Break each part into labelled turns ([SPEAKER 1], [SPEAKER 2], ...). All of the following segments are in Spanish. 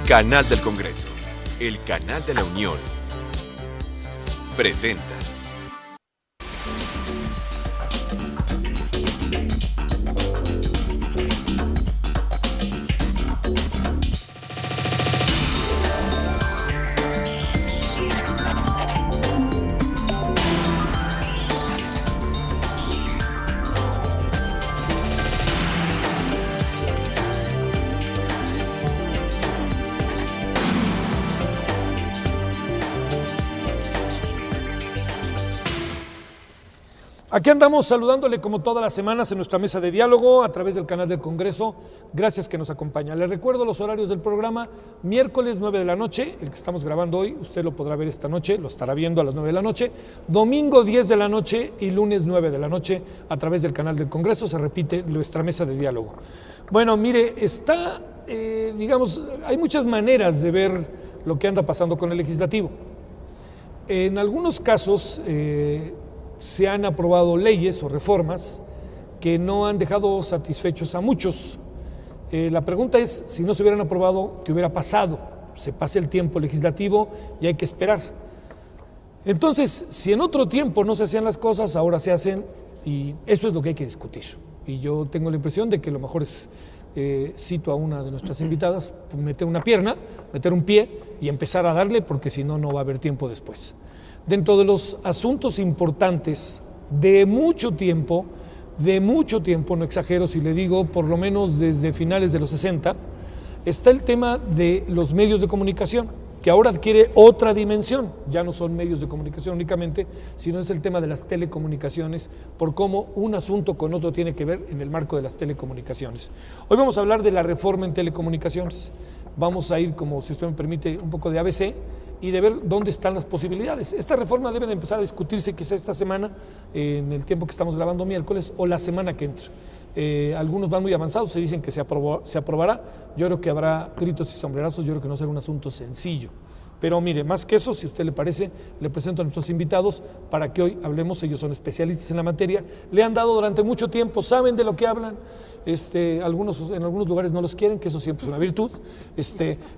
[SPEAKER 1] Canal del Congreso, el canal de la Unión, presenta.
[SPEAKER 2] Aquí andamos saludándole como todas las semanas en nuestra mesa de diálogo a través del canal del Congreso. Gracias que nos acompaña. Le recuerdo los horarios del programa: miércoles 9 de la noche, el que estamos grabando hoy, usted lo podrá ver esta noche, lo estará viendo a las 9 de la noche, domingo 10 de la noche y lunes 9 de la noche a través del canal del Congreso. Se repite nuestra mesa de diálogo. Bueno, mire, hay muchas maneras de ver lo que anda pasando con el legislativo. En algunos casos se han aprobado leyes o reformas que no han dejado satisfechos a muchos. La pregunta es, si no se hubieran aprobado, ¿qué hubiera pasado? Se pasa el tiempo legislativo y hay que esperar. Entonces, si en otro tiempo no se hacían las cosas, ahora se hacen, y eso es lo que hay que discutir. Y yo tengo la impresión de que lo mejor es, cito a una de nuestras invitadas, meter una pierna, meter un pie y empezar a darle, porque si no, no va a haber tiempo después. Dentro de los asuntos importantes de mucho tiempo, no exagero si le digo, por lo menos desde finales de los 60, está el tema de los medios de comunicación, que ahora adquiere otra dimensión. Ya no son medios de comunicación únicamente, sino es el tema de las telecomunicaciones, por cómo un asunto con otro tiene que ver en el marco de las telecomunicaciones. Hoy vamos a hablar de la reforma en telecomunicaciones. Vamos a ir, como si usted me permite, un poco de ABC y de ver dónde están las posibilidades. Esta reforma debe de empezar a discutirse quizá esta semana, en el tiempo que estamos grabando miércoles, o la semana que entra. Algunos van muy avanzados, se dicen que se aprobará. Yo creo que habrá gritos y sombrerazos, yo creo que no será un asunto sencillo. Pero mire, más que eso, si a usted le parece, le presento a nuestros invitados para que hoy hablemos. Ellos son especialistas en la materia, le han dado durante mucho tiempo, saben de lo que hablan. En algunos lugares no los quieren, que eso siempre es una virtud,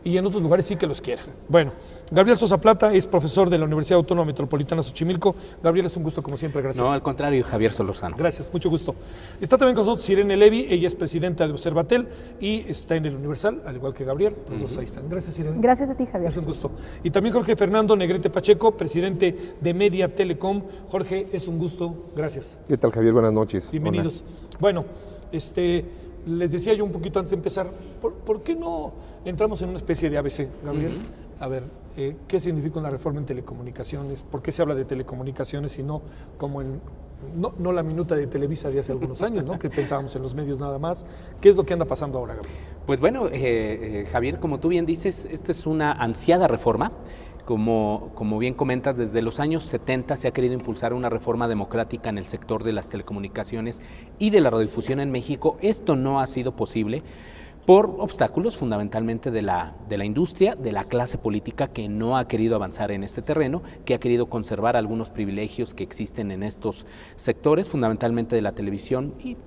[SPEAKER 2] y en otros lugares sí que los quieren. Bueno, Gabriel Sosa Plata es profesor de la Universidad Autónoma Metropolitana Xochimilco. Gabriel, es un gusto como siempre, gracias.
[SPEAKER 3] No, al contrario, Javier Solórzano.
[SPEAKER 2] Gracias, mucho gusto. Está también con nosotros Irene Levy, ella es presidenta de Observatel y está en el Universal, al igual que Gabriel. Los dos ahí están. Gracias, Irene.
[SPEAKER 4] Gracias a ti, Javier.
[SPEAKER 2] Es un gusto. Y también Jorge Fernando Negrete Pacheco, presidente de Media Telecom. Jorge, es un gusto, gracias.
[SPEAKER 5] ¿Qué tal, Javier? Buenas noches.
[SPEAKER 2] Bienvenidos. Hola. Bueno, les decía yo un poquito antes de empezar, ¿por qué no entramos en una especie de ABC, Gabriel? A ver, ¿qué significa una reforma en telecomunicaciones? ¿Por qué se habla de telecomunicaciones y no como no la minuta de Televisa de hace algunos años, ¿no? Que pensábamos en los medios nada más? ¿Qué es lo que anda pasando ahora, Gabriel?
[SPEAKER 3] Pues bueno, Javier, como tú bien dices, esta es una ansiada reforma. Como bien comentas, desde los años 70 se ha querido impulsar una reforma democrática en el sector de las telecomunicaciones y de la radiodifusión en México. Esto no ha sido posible por obstáculos fundamentalmente de la industria, de la clase política, que no ha querido avanzar en este terreno, que ha querido conservar algunos privilegios que existen en estos sectores, fundamentalmente de la televisión y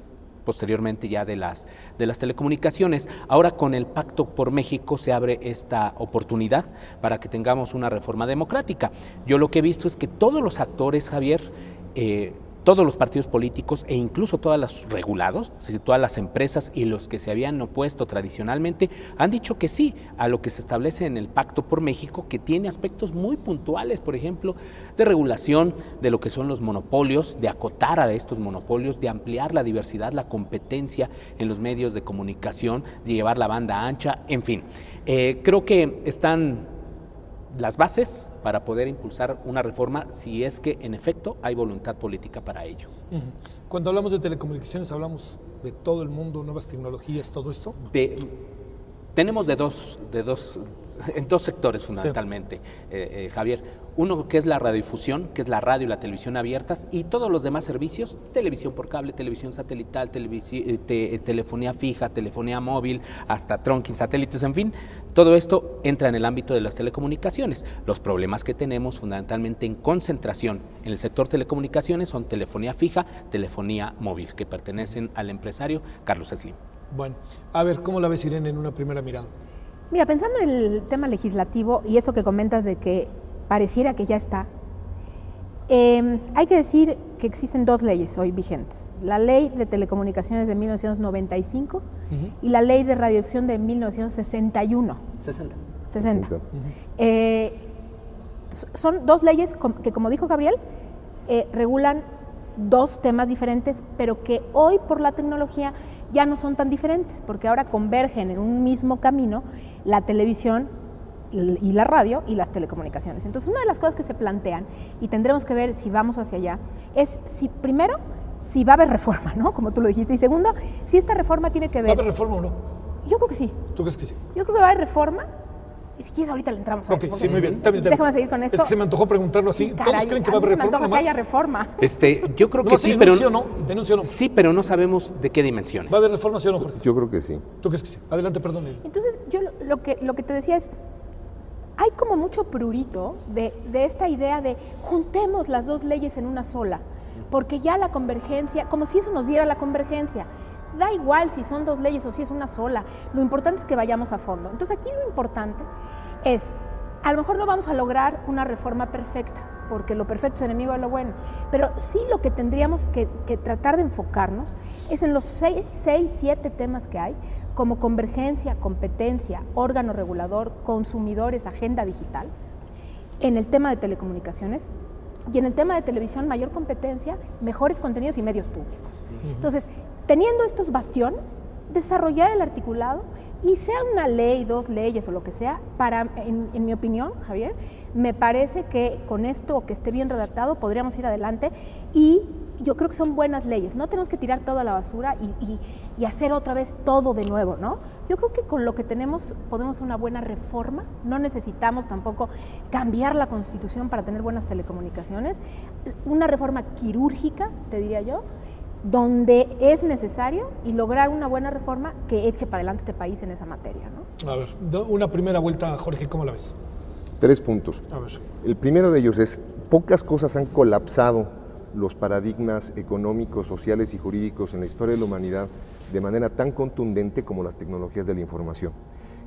[SPEAKER 3] posteriormente ya de las telecomunicaciones. Ahora, con el Pacto por México se abre esta oportunidad para que tengamos una reforma democrática. Yo lo que he visto es que todos los actores, Javier, todos los partidos políticos e incluso todos los regulados, todas las empresas y los que se habían opuesto tradicionalmente, han dicho que sí a lo que se establece en el Pacto por México, que tiene aspectos muy puntuales, por ejemplo, de regulación de lo que son los monopolios, de acotar a estos monopolios, de ampliar la diversidad, la competencia en los medios de comunicación, de llevar la banda ancha, en fin. Creo que están las bases para poder impulsar una reforma, si es que en efecto hay voluntad política para ello.
[SPEAKER 2] Cuando hablamos de telecomunicaciones, hablamos de todo el mundo, nuevas tecnologías, todo esto.
[SPEAKER 3] Tenemos en dos sectores fundamentalmente, sí. Javier. Uno que es la radiodifusión, que es la radio y la televisión abiertas, y todos los demás servicios: televisión por cable, televisión satelital, telefonía fija, telefonía móvil, hasta trunking, satélites, en fin. Todo esto entra en el ámbito de las telecomunicaciones. Los problemas que tenemos fundamentalmente en concentración en el sector telecomunicaciones son telefonía fija, telefonía móvil, que pertenecen al empresario Carlos Slim.
[SPEAKER 2] Bueno, a ver, ¿cómo la ves, Irene, en una primera mirada?
[SPEAKER 4] Mira, pensando en el tema legislativo y eso que comentas de que pareciera que ya está, hay que decir que existen 2 leyes hoy vigentes. La Ley de Telecomunicaciones de 1995 y la Ley de Radiodifusión de 1961. 60. Son 2 leyes que, como dijo Gabriel, regulan 2 temas diferentes, pero que hoy por la tecnología ya no son tan diferentes, porque ahora convergen en un mismo camino la televisión y la radio y las telecomunicaciones. Entonces, una de las cosas que se plantean, y tendremos que ver si vamos hacia allá, es primero, si va a haber reforma, ¿no? Como tú lo dijiste, y segundo, si esta reforma tiene que ver...
[SPEAKER 2] ¿Va a haber reforma o no?
[SPEAKER 4] Yo creo que sí.
[SPEAKER 2] ¿Tú crees que sí?
[SPEAKER 4] Yo creo que va a haber reforma, y si quieres ahorita le entramos a
[SPEAKER 2] Ok, sí, muy bien. También.
[SPEAKER 4] Déjame seguir con esto.
[SPEAKER 2] Es que se me antojó preguntarlo así.
[SPEAKER 4] Sí,
[SPEAKER 2] ¿Todos
[SPEAKER 4] caray,
[SPEAKER 2] creen que va a haber reforma
[SPEAKER 4] que
[SPEAKER 2] nomás?
[SPEAKER 4] haya reforma.
[SPEAKER 3] Yo creo que
[SPEAKER 2] No,
[SPEAKER 3] sí, pero
[SPEAKER 2] no.
[SPEAKER 3] sí, pero no sabemos de qué dimensiones.
[SPEAKER 2] ¿Va a haber reforma, sí o no, Jorge?
[SPEAKER 5] Yo creo que sí.
[SPEAKER 2] ¿Tú crees que sí? Adelante, perdón.
[SPEAKER 4] Entonces, yo lo que te decía es, hay como mucho prurito de esta idea de juntemos las 2 leyes en una sola, porque ya la convergencia, como si eso nos diera la convergencia. Da igual si son 2 leyes o si es una sola, lo importante es que vayamos a fondo. Entonces aquí lo importante es, a lo mejor no vamos a lograr una reforma perfecta, porque lo perfecto es enemigo de lo bueno, pero sí lo que tendríamos que tratar de enfocarnos es en los 6, 7 temas que hay, como convergencia, competencia, órgano regulador, consumidores, agenda digital, en el tema de telecomunicaciones y en el tema de televisión, mayor competencia, mejores contenidos y medios públicos. Entonces, teniendo estos bastiones, desarrollar el articulado y sea una ley, 2 leyes o lo que sea, en mi opinión, Javier, me parece que con esto, que esté bien redactado, podríamos ir adelante y yo creo que son buenas leyes. No tenemos que tirar todo a la basura y hacer otra vez todo de nuevo, ¿no? Yo creo que con lo que tenemos podemos hacer una buena reforma. No necesitamos tampoco cambiar la Constitución para tener buenas telecomunicaciones. Una reforma quirúrgica, te diría yo, donde es necesario y lograr una buena reforma que eche para adelante este país en esa materia, ¿no?
[SPEAKER 2] A ver, una primera vuelta, Jorge, ¿cómo la ves?
[SPEAKER 5] 3 puntos.
[SPEAKER 2] A ver.
[SPEAKER 5] El primero de ellos es, pocas cosas han colapsado los paradigmas económicos, sociales y jurídicos en la historia de la humanidad de manera tan contundente como las tecnologías de la información.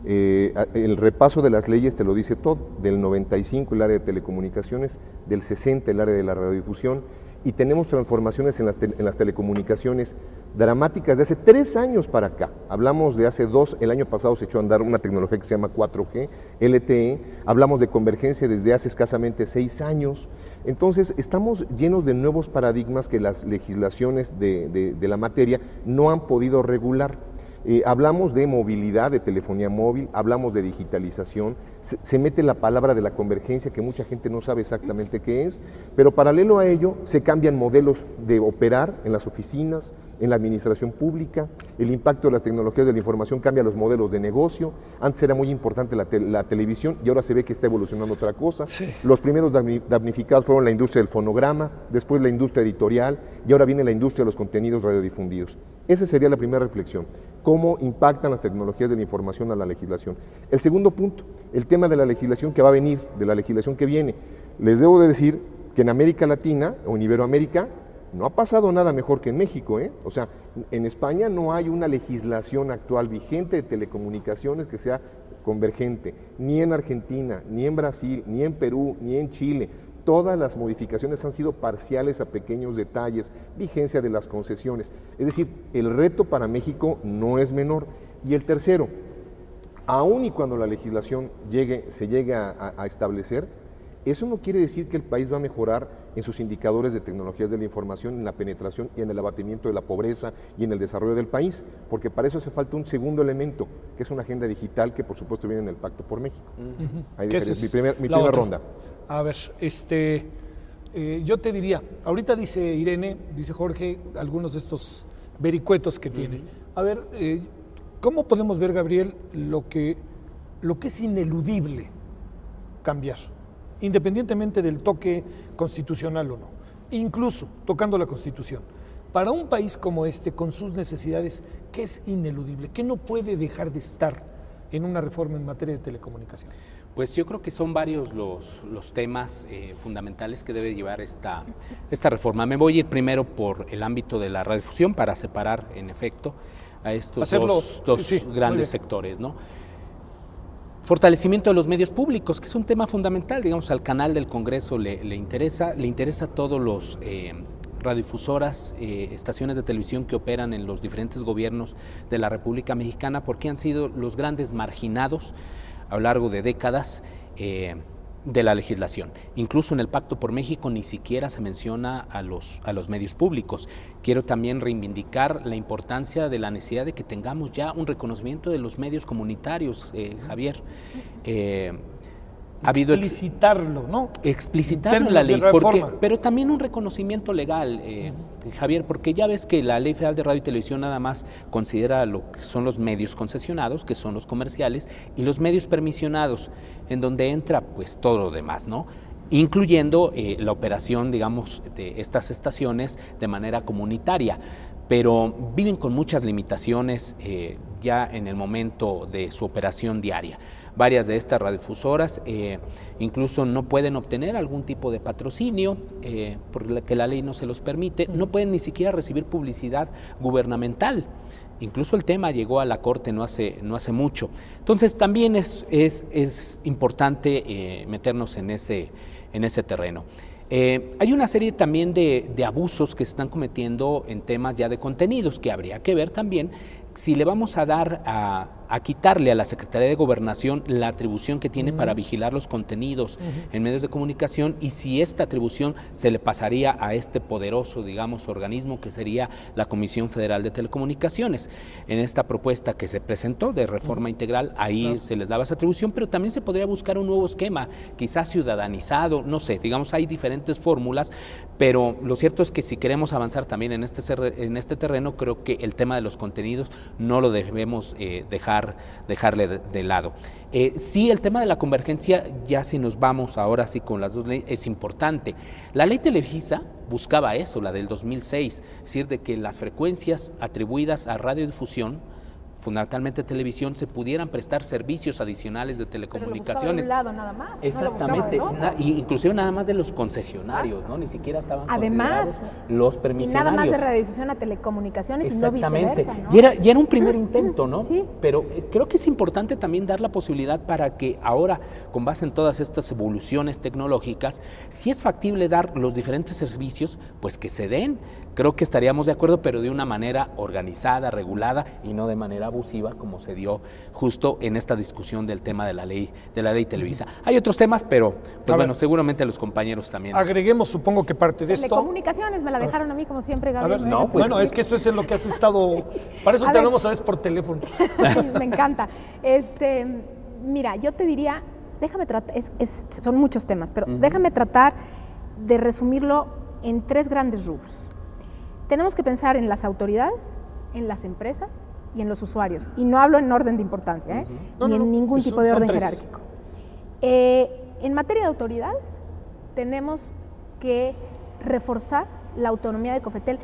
[SPEAKER 5] El repaso de las leyes te lo dice todo, del 95 el área de telecomunicaciones, del 60 el área de la radiodifusión, y tenemos transformaciones en las telecomunicaciones dramáticas de hace 3 años para acá. Hablamos de hace 2, el año pasado se echó a andar una tecnología que se llama 4G, LTE, hablamos de convergencia desde hace escasamente 6 años. Entonces, estamos llenos de nuevos paradigmas que las legislaciones de la materia no han podido regular. Hablamos de movilidad, de telefonía móvil, hablamos de digitalización, se mete la palabra de la convergencia que mucha gente no sabe exactamente qué es, pero paralelo a ello se cambian modelos de operar en las oficinas, en la administración pública, el impacto de las tecnologías de la información cambia los modelos de negocio, antes era muy importante la televisión y ahora se ve que está evolucionando otra cosa. Sí. Los primeros damnificados fueron la industria del fonograma, después la industria editorial y ahora viene la industria de los contenidos radiodifundidos. Esa sería la primera reflexión, cómo impactan las tecnologías de la información a la legislación. El segundo punto, el tema de la legislación que va a venir, de la legislación que viene. Les debo de decir que en América Latina o en Iberoamérica no ha pasado nada mejor que en México, ¿eh? O sea, en España no hay una legislación actual vigente de telecomunicaciones que sea convergente, ni en Argentina, ni en Brasil, ni en Perú, ni en Chile. Todas las modificaciones han sido parciales a pequeños detalles, vigencia de las concesiones. Es decir, el reto para México no es menor. Y el tercero, aun y cuando la legislación se llegue a establecer, eso no quiere decir que el país va a mejorar en sus indicadores de tecnologías de la información, en la penetración y en el abatimiento de la pobreza y en el desarrollo del país, porque para eso hace falta un segundo elemento, que es una agenda digital que por supuesto viene en el Pacto por México. Ahí dejaría mi primera ronda.
[SPEAKER 2] A ver, yo te diría, ahorita dice Irene, dice Jorge, algunos de estos vericuetos que tiene. A ver, ¿cómo podemos ver, Gabriel, lo que es ineludible cambiar? Independientemente del toque constitucional o no, incluso tocando la Constitución. Para un país como este, con sus necesidades, ¿qué es ineludible? ¿Qué no puede dejar de estar en una reforma en materia de telecomunicaciones?
[SPEAKER 3] Pues yo creo que son varios los temas fundamentales que debe llevar esta reforma. Me voy a ir primero por el ámbito de la radiodifusión para separar, en efecto, a estos dos
[SPEAKER 2] sí,
[SPEAKER 3] grandes sectores, ¿no? Fortalecimiento de los medios públicos, que es un tema fundamental, digamos, al canal del Congreso le interesa a todos los radiodifusoras, estaciones de televisión que operan en los diferentes gobiernos de la República Mexicana, porque han sido los grandes marginados a lo largo de décadas de la legislación. Incluso en el Pacto por México ni siquiera se menciona a los medios públicos. Quiero también reivindicar la importancia de la necesidad de que tengamos ya un reconocimiento de los medios comunitarios, Javier. Ha habido
[SPEAKER 2] explicitarlo, ¿no?
[SPEAKER 3] Explicitarlo en la ley, pero también un reconocimiento legal, Javier, porque ya ves que la Ley Federal de Radio y Televisión nada más considera lo que son los medios concesionados, que son los comerciales, y los medios permisionados, en donde entra pues todo lo demás, ¿no? Incluyendo la operación, digamos, de estas estaciones de manera comunitaria, pero viven con muchas limitaciones ya en el momento de su operación diaria. Varias de estas radiodifusoras incluso no pueden obtener algún tipo de patrocinio porque la ley no se los permite, no pueden ni siquiera recibir publicidad gubernamental. Incluso el tema llegó a la Corte no hace mucho. Entonces también es importante meternos en ese terreno. Hay una serie también de abusos que se están cometiendo en temas ya de contenidos que habría que ver también si le vamos a dar a quitarle a la Secretaría de Gobernación la atribución que tiene para vigilar los contenidos en medios de comunicación, y si esta atribución se le pasaría a este poderoso, digamos, organismo que sería la Comisión Federal de Telecomunicaciones. En esta propuesta que se presentó de reforma integral, ahí se les daba esa atribución, pero también se podría buscar un nuevo esquema, quizás ciudadanizado, no sé, digamos, hay diferentes fórmulas, pero lo cierto es que si queremos avanzar también en este terreno, creo que el tema de los contenidos no lo debemos dejarle de lado. Sí, el tema de la convergencia, ya si nos vamos ahora sí con las dos leyes, es importante. La ley Televisa buscaba eso, la del 2006, es decir, de que las frecuencias atribuidas a radiodifusión, fundamentalmente televisión, se pudieran prestar servicios adicionales de telecomunicaciones.
[SPEAKER 4] Pero lo buscaba de un lado nada más.
[SPEAKER 3] Exactamente, inclusive nada más de los concesionarios, ¿no? Ni siquiera estaban considerados los permisionarios.
[SPEAKER 4] Y nada más de radiodifusión a telecomunicaciones y no viceversa, ¿no?
[SPEAKER 3] Y era un primer intento, ¿no?
[SPEAKER 4] Sí.
[SPEAKER 3] Pero creo que es importante también dar la posibilidad para que ahora, con base en todas estas evoluciones tecnológicas, si es factible dar los diferentes servicios, pues que se den. Creo que estaríamos de acuerdo, pero de una manera organizada, regulada y no de manera abusiva, como se dio justo en esta discusión del tema de la ley Televisa. Hay otros temas, pero pues bueno, seguramente los compañeros también.
[SPEAKER 2] Agreguemos, supongo que parte de esto.
[SPEAKER 4] Telecomunicaciones me la dejaron a mí como siempre, Gabriel.
[SPEAKER 2] A ver, no, pues, bueno, es que eso es en lo que has estado. Para eso te hablamos a veces por teléfono.
[SPEAKER 4] Me encanta. Mira, yo te diría, déjame tratar, son muchos temas, pero déjame tratar de resumirlo en 3 grandes rubros. Tenemos que pensar en las autoridades, en las empresas y en los usuarios. Y no hablo en orden de importancia, ni en ningún tipo de orden jerárquico. En materia de autoridades, tenemos que reforzar la autonomía de COFETEL.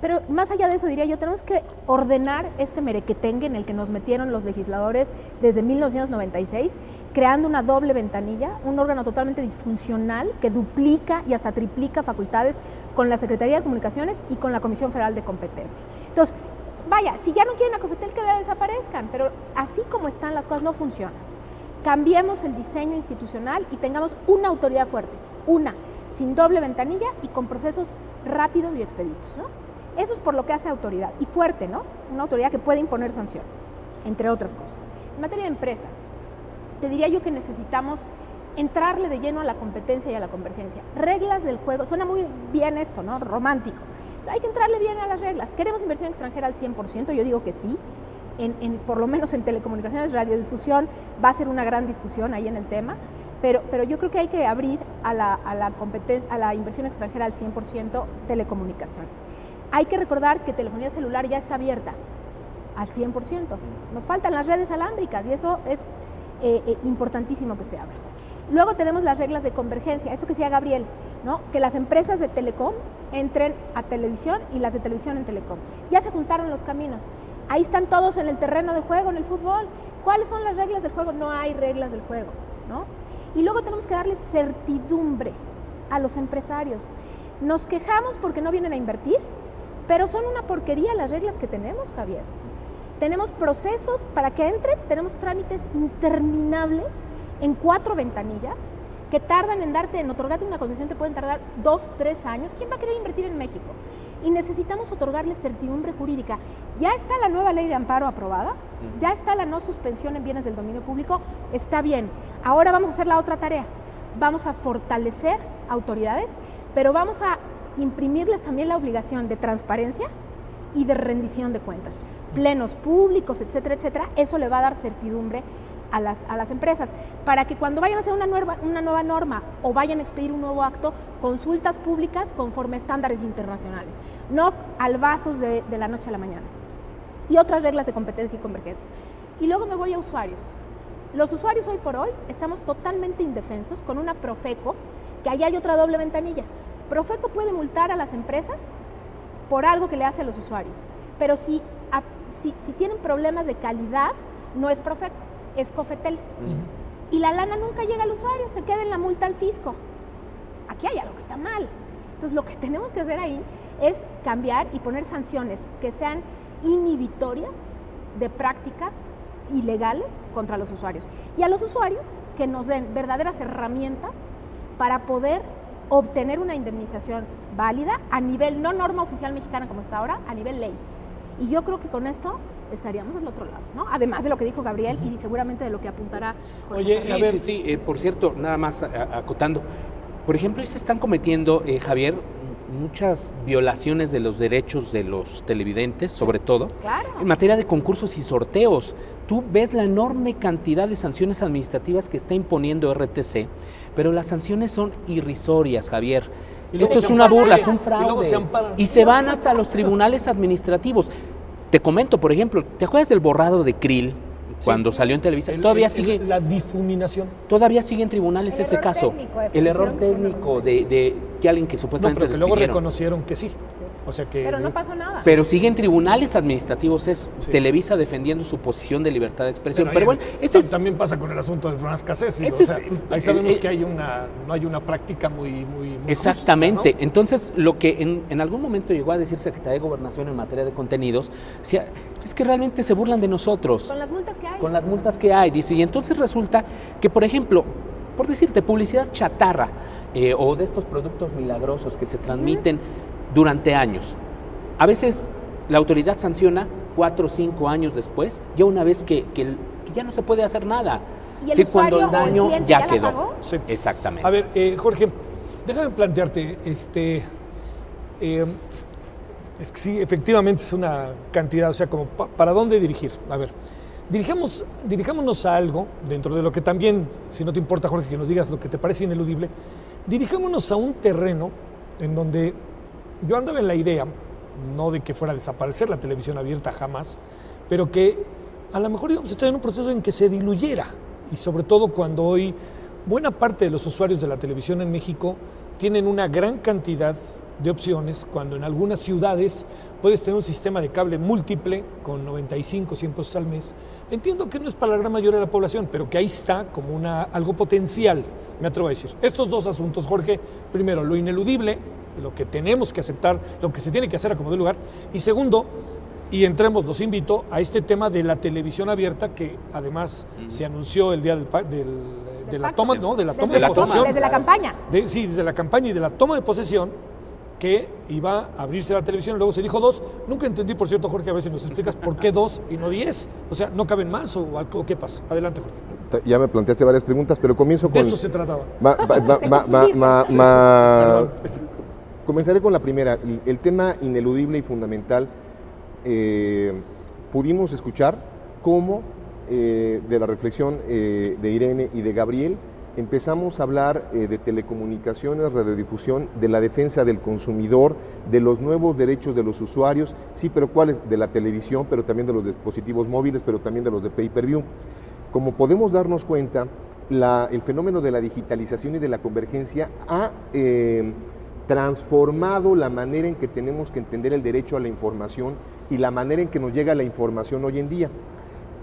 [SPEAKER 4] Pero más allá de eso, diría yo, tenemos que ordenar este merequetengue en el que nos metieron los legisladores desde 1996, creando una doble ventanilla, un órgano totalmente disfuncional que duplica y hasta triplica facultades con la Secretaría de Comunicaciones y con la Comisión Federal de Competencia. Entonces, vaya, si ya no quieren a COFETEL, que la desaparezcan, pero así como están las cosas no funcionan. Cambiemos el diseño institucional y tengamos una autoridad fuerte, sin doble ventanilla y con procesos rápidos y expeditos, ¿no? Eso es por lo que hace autoridad, y fuerte, ¿no? Una autoridad que puede imponer sanciones, entre otras cosas. En materia de empresas, te diría yo que necesitamos entrarle de lleno a la competencia y a la convergencia. Reglas del juego, suena muy bien esto, ¿no? Romántico. Pero hay que entrarle bien a las reglas. ¿Queremos inversión extranjera al 100%? Yo digo que sí. Por lo menos en telecomunicaciones, radiodifusión, va a ser una gran discusión ahí en el tema. Pero yo creo que hay que abrir a la inversión extranjera al 100% telecomunicaciones. Hay que recordar que telefonía celular ya está abierta al 100%. Nos faltan las redes alámbricas y eso es importantísimo que se abra. Luego tenemos las reglas de convergencia, esto que decía Gabriel, ¿no? Que las empresas de telecom entren a televisión y las de televisión en telecom. Ya se juntaron los caminos. Ahí están todos en el terreno de juego, en el fútbol. ¿Cuáles son las reglas del juego? No hay reglas del juego, ¿no? Y luego tenemos que darle certidumbre a los empresarios. Nos quejamos porque no vienen a invertir, pero son una porquería las reglas que tenemos, Javier. Tenemos procesos para que entren, tenemos trámites interminables en 4 ventanillas que tardan en otorgarte una concesión, te pueden tardar 2, 3 años. ¿Quién va a querer invertir en México? Y necesitamos otorgarles certidumbre jurídica. Ya está la nueva ley de amparo aprobada, ya está la no suspensión en bienes del dominio público, está bien. Ahora vamos a hacer la otra tarea, vamos a fortalecer autoridades, pero vamos a imprimirles también la obligación de transparencia y de rendición de cuentas. Plenos públicos, etcétera, etcétera, eso le va a dar certidumbre a las empresas, para que cuando vayan a hacer una nueva norma o vayan a expedir un nuevo acto, consultas públicas conforme a estándares internacionales, no albazos de la noche a la mañana. Y otras reglas de competencia y convergencia. Y luego me voy a usuarios. Los usuarios hoy por hoy estamos totalmente indefensos con una Profeco, que ahí hay otra doble ventanilla. Profeco puede multar a las empresas por algo que le hace a los usuarios, pero si tienen problemas de calidad, no es Profeco, es Cofetel. Y la lana nunca llega al usuario, se queda en la multa al fisco. Aquí hay algo que está mal. Entonces lo que tenemos que hacer ahí es cambiar y poner sanciones que sean inhibitorias de prácticas ilegales contra los usuarios. Y a los usuarios que nos den verdaderas herramientas para poder obtener una indemnización válida a nivel, no norma oficial mexicana como está ahora, a nivel ley. Y yo creo que con esto estaríamos del otro lado, ¿no? Además de lo que dijo Gabriel y seguramente de lo que apuntará.
[SPEAKER 2] Oye,
[SPEAKER 3] Sí,
[SPEAKER 2] a ver,
[SPEAKER 3] sí, por cierto, nada más acotando. Por ejemplo, hoy se están cometiendo, Javier, muchas violaciones de los derechos de los televidentes, sobre todo,
[SPEAKER 4] Claro.
[SPEAKER 3] en materia de concursos y sorteos. Tú ves la enorme cantidad de sanciones administrativas que está imponiendo RTC, pero las sanciones son irrisorias, Javier.
[SPEAKER 2] Y luego
[SPEAKER 3] Esto
[SPEAKER 2] se
[SPEAKER 3] es una
[SPEAKER 2] amparan.
[SPEAKER 3] burla, es un
[SPEAKER 2] Y luego se
[SPEAKER 3] fraude.
[SPEAKER 2] amparan.
[SPEAKER 3] Y se van hasta los tribunales administrativos. Te comento, por ejemplo, ¿te acuerdas del borrado de Krill cuando salió en Televisa? Todavía sigue...
[SPEAKER 2] La difuminación.
[SPEAKER 3] Todavía sigue en tribunales
[SPEAKER 4] El
[SPEAKER 3] ese
[SPEAKER 4] error
[SPEAKER 3] caso.
[SPEAKER 4] técnico,
[SPEAKER 3] El error
[SPEAKER 4] efectivamente.
[SPEAKER 3] técnico de que alguien que
[SPEAKER 2] No,
[SPEAKER 3] supuestamente
[SPEAKER 2] pero que luego
[SPEAKER 3] despidieron.
[SPEAKER 2] reconocieron que sí. O sea que...
[SPEAKER 4] Pero no pasó nada.
[SPEAKER 3] Pero sigue en tribunales administrativos eso.
[SPEAKER 2] Sí.
[SPEAKER 3] Televisa defendiendo su posición de libertad de expresión.
[SPEAKER 2] Pero
[SPEAKER 3] Pero
[SPEAKER 2] ahí
[SPEAKER 3] bueno, ese es...
[SPEAKER 2] también pasa con el asunto de Franz Cassesi.
[SPEAKER 3] Ese
[SPEAKER 2] O sea,
[SPEAKER 3] es-
[SPEAKER 2] ahí sabemos que no hay una práctica muy
[SPEAKER 3] Exactamente.
[SPEAKER 2] justa, ¿no?
[SPEAKER 3] Entonces, lo que en algún momento llegó a decir Secretaría de Gobernación en materia de contenidos, decía, es que realmente se burlan de nosotros.
[SPEAKER 4] Con las multas que hay.
[SPEAKER 3] Con las multas que hay, dice. Y entonces resulta que, por ejemplo, por decirte, publicidad chatarra o de estos productos milagrosos que se transmiten durante años. A veces la autoridad sanciona 4 o 5 años después, ya una vez que ya no se puede hacer nada.
[SPEAKER 4] ¿Y el
[SPEAKER 3] Sí, cuando el
[SPEAKER 4] usuario o el
[SPEAKER 3] daño
[SPEAKER 4] cliente
[SPEAKER 3] ya
[SPEAKER 4] ya la
[SPEAKER 3] quedó.
[SPEAKER 4] pagó?
[SPEAKER 2] Sí.
[SPEAKER 3] Exactamente.
[SPEAKER 2] A ver, Jorge, déjame plantearte, es que sí, efectivamente es una cantidad, o sea, como ¿para dónde dirigir? A ver, dirijámonos a algo, dentro de lo que también, si no te importa, Jorge, que nos digas lo que te parece ineludible, dirijámonos a un terreno en donde yo andaba en la idea, no de que fuera a desaparecer la televisión abierta jamás, pero que a lo mejor íbamos a estar en un proceso en que se diluyera, y sobre todo cuando hoy buena parte de los usuarios de la televisión en México tienen una gran cantidad de opciones, cuando en algunas ciudades puedes tener un sistema de cable múltiple con 95, 100 pesos al mes. Entiendo que no es para la gran mayoría de la población, pero que ahí está como algo potencial, me atrevo a decir. Estos dos asuntos, Jorge, primero, lo ineludible, lo que tenemos que aceptar, lo que se tiene que hacer a como de lugar, y segundo, y entremos, los invito a este tema de la televisión abierta, que además se anunció el día de la
[SPEAKER 4] pacto.
[SPEAKER 2] toma, ¿no? De la toma
[SPEAKER 3] Desde
[SPEAKER 2] de
[SPEAKER 3] la toma.
[SPEAKER 2] posesión.
[SPEAKER 4] Desde la campaña.
[SPEAKER 2] Sí, desde la campaña y de la toma de posesión, que iba a abrirse la televisión, luego se dijo 2. Nunca entendí, por cierto, Jorge, a ver si nos explicas por qué 2 y no 10. O sea, ¿no caben más o qué pasa? Adelante, Jorge.
[SPEAKER 5] Ya me planteaste varias preguntas, pero comienzo
[SPEAKER 2] De
[SPEAKER 5] con...
[SPEAKER 2] eso se trataba.
[SPEAKER 5] Perdón.
[SPEAKER 2] Perdón.
[SPEAKER 5] Comenzaré con la primera. El tema ineludible y fundamental. Pudimos escuchar cómo de la reflexión de Irene y de Gabriel empezamos a hablar de telecomunicaciones, radiodifusión, de la defensa del consumidor, de los nuevos derechos de los usuarios, sí, pero ¿cuáles? De la televisión, pero también de los dispositivos móviles, pero también de los de pay-per-view. Como podemos darnos cuenta, el fenómeno de la digitalización y de la convergencia ha transformado la manera en que tenemos que entender el derecho a la información y la manera en que nos llega la información hoy en día.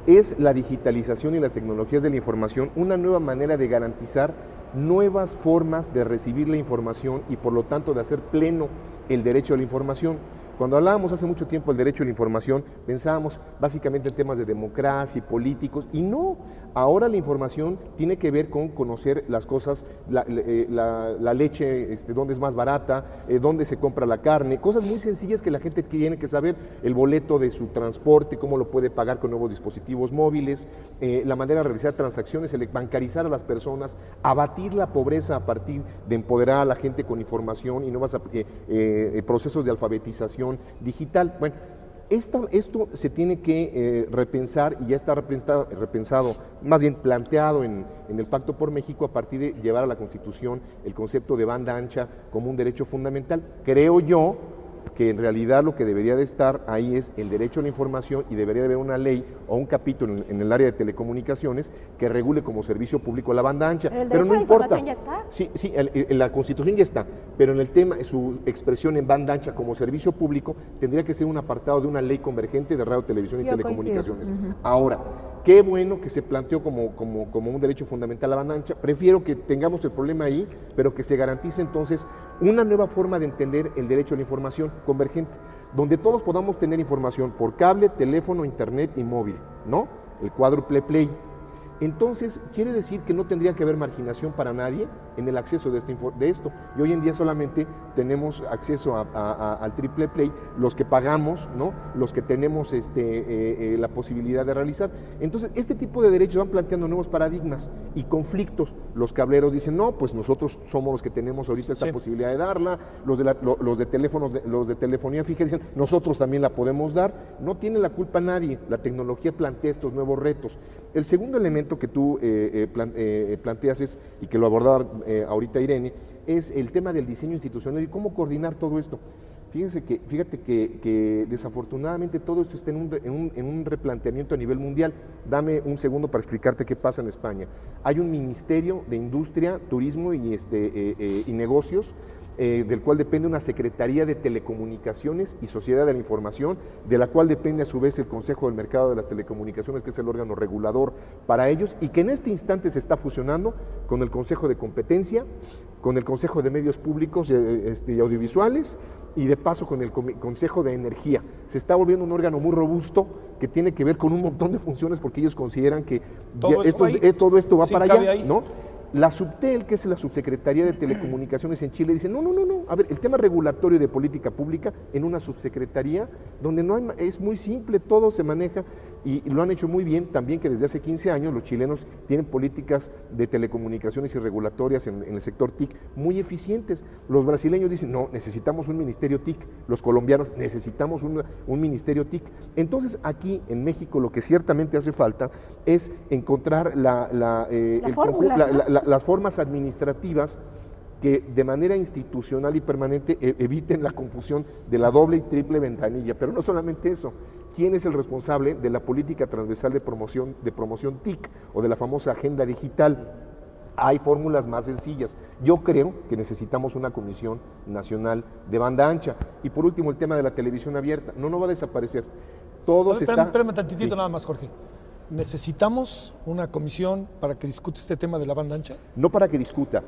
[SPEAKER 5] Es la digitalización y las tecnologías de la información una nueva manera de garantizar nuevas formas de recibir la información y por lo tanto de hacer pleno el derecho a la información. Cuando hablábamos hace mucho tiempo del derecho a la información, pensábamos básicamente en temas de democracia y políticos, y no. Ahora la información tiene que ver con conocer las cosas, la leche, dónde es más barata, dónde se compra la carne, cosas muy sencillas que la gente tiene que saber, el boleto de su transporte, cómo lo puede pagar con nuevos dispositivos móviles, la manera de realizar transacciones, el bancarizar a las personas, abatir la pobreza a partir de empoderar a la gente con información y nuevos procesos de alfabetización digital. Bueno, esto se tiene que repensar y ya está repensado, más bien planteado en el Pacto por México a partir de llevar a la Constitución el concepto de banda ancha como un derecho fundamental. Creo yo que en realidad lo que debería de estar ahí es el derecho a la información y debería de haber una ley o un capítulo en el área de telecomunicaciones que regule como servicio público la banda ancha.
[SPEAKER 4] Pero no importa. ¿Ya está?
[SPEAKER 5] Sí, la Constitución ya está, pero en el tema, su expresión en banda ancha como servicio público tendría que ser un apartado de una ley convergente de radio, televisión y telecomunicaciones. Ahora, qué bueno que se planteó como un derecho fundamental la banda ancha. Prefiero que tengamos el problema ahí, pero que se garantice entonces una nueva forma de entender el derecho a la información convergente, donde todos podamos tener información por cable, teléfono, internet y móvil, ¿no? El cuádruple play. Entonces, quiere decir que no tendría que haber marginación para nadie en el acceso de esto. Y hoy en día solamente tenemos acceso al triple play los que pagamos, ¿no? Los que tenemos la posibilidad de realizar. Entonces, este tipo de derechos van planteando nuevos paradigmas y conflictos. Los cableros dicen, no, pues nosotros somos los que tenemos ahorita esta posibilidad de darla. Los de teléfonos, los de telefonía fija dicen, nosotros también la podemos dar. No tiene la culpa nadie. La tecnología plantea estos nuevos retos. El segundo elemento que tú planteas y que lo abordaba ahorita Irene, es el tema del diseño institucional y cómo coordinar todo esto. Fíjate que desafortunadamente todo esto está en un replanteamiento a nivel mundial. Dame un segundo para explicarte qué pasa en España. Hay un Ministerio de Industria, Turismo y Negocios, del cual depende una Secretaría de Telecomunicaciones y Sociedad de la Información, de la cual depende a su vez el Consejo del Mercado de las Telecomunicaciones, que es el órgano regulador para ellos, y que en este instante se está fusionando con el Consejo de Competencia, con el Consejo de Medios Públicos y Audiovisuales, y de paso con el Consejo de Energía. Se está volviendo un órgano muy robusto que tiene que ver con un montón de funciones porque ellos consideran que todo esto va para allá, ¿no? La Subtel, que es la Subsecretaría de Telecomunicaciones en Chile, dice, no, a ver, el tema regulatorio de política pública en una subsecretaría donde no hay, es muy simple, todo se maneja y lo han hecho muy bien, también que desde hace 15 años los chilenos tienen políticas de telecomunicaciones y regulatorias en el sector TIC muy eficientes. Los brasileños dicen, no, necesitamos un ministerio TIC, los colombianos necesitamos un ministerio TIC. Entonces aquí en México lo que ciertamente hace falta es encontrar las formas administrativas que de manera institucional y permanente eviten la confusión de la doble y triple ventanilla. Pero no solamente eso, ¿quién es el responsable de la política transversal de promoción TIC o de la famosa agenda digital? Hay fórmulas más sencillas. Yo creo que necesitamos una Comisión Nacional de Banda Ancha. Y por último, el tema de la televisión abierta. No va a desaparecer.
[SPEAKER 2] Espérame tantitito nada más, Jorge. ¿Necesitamos una comisión para que discute este tema de la banda ancha?
[SPEAKER 5] No para que discuta.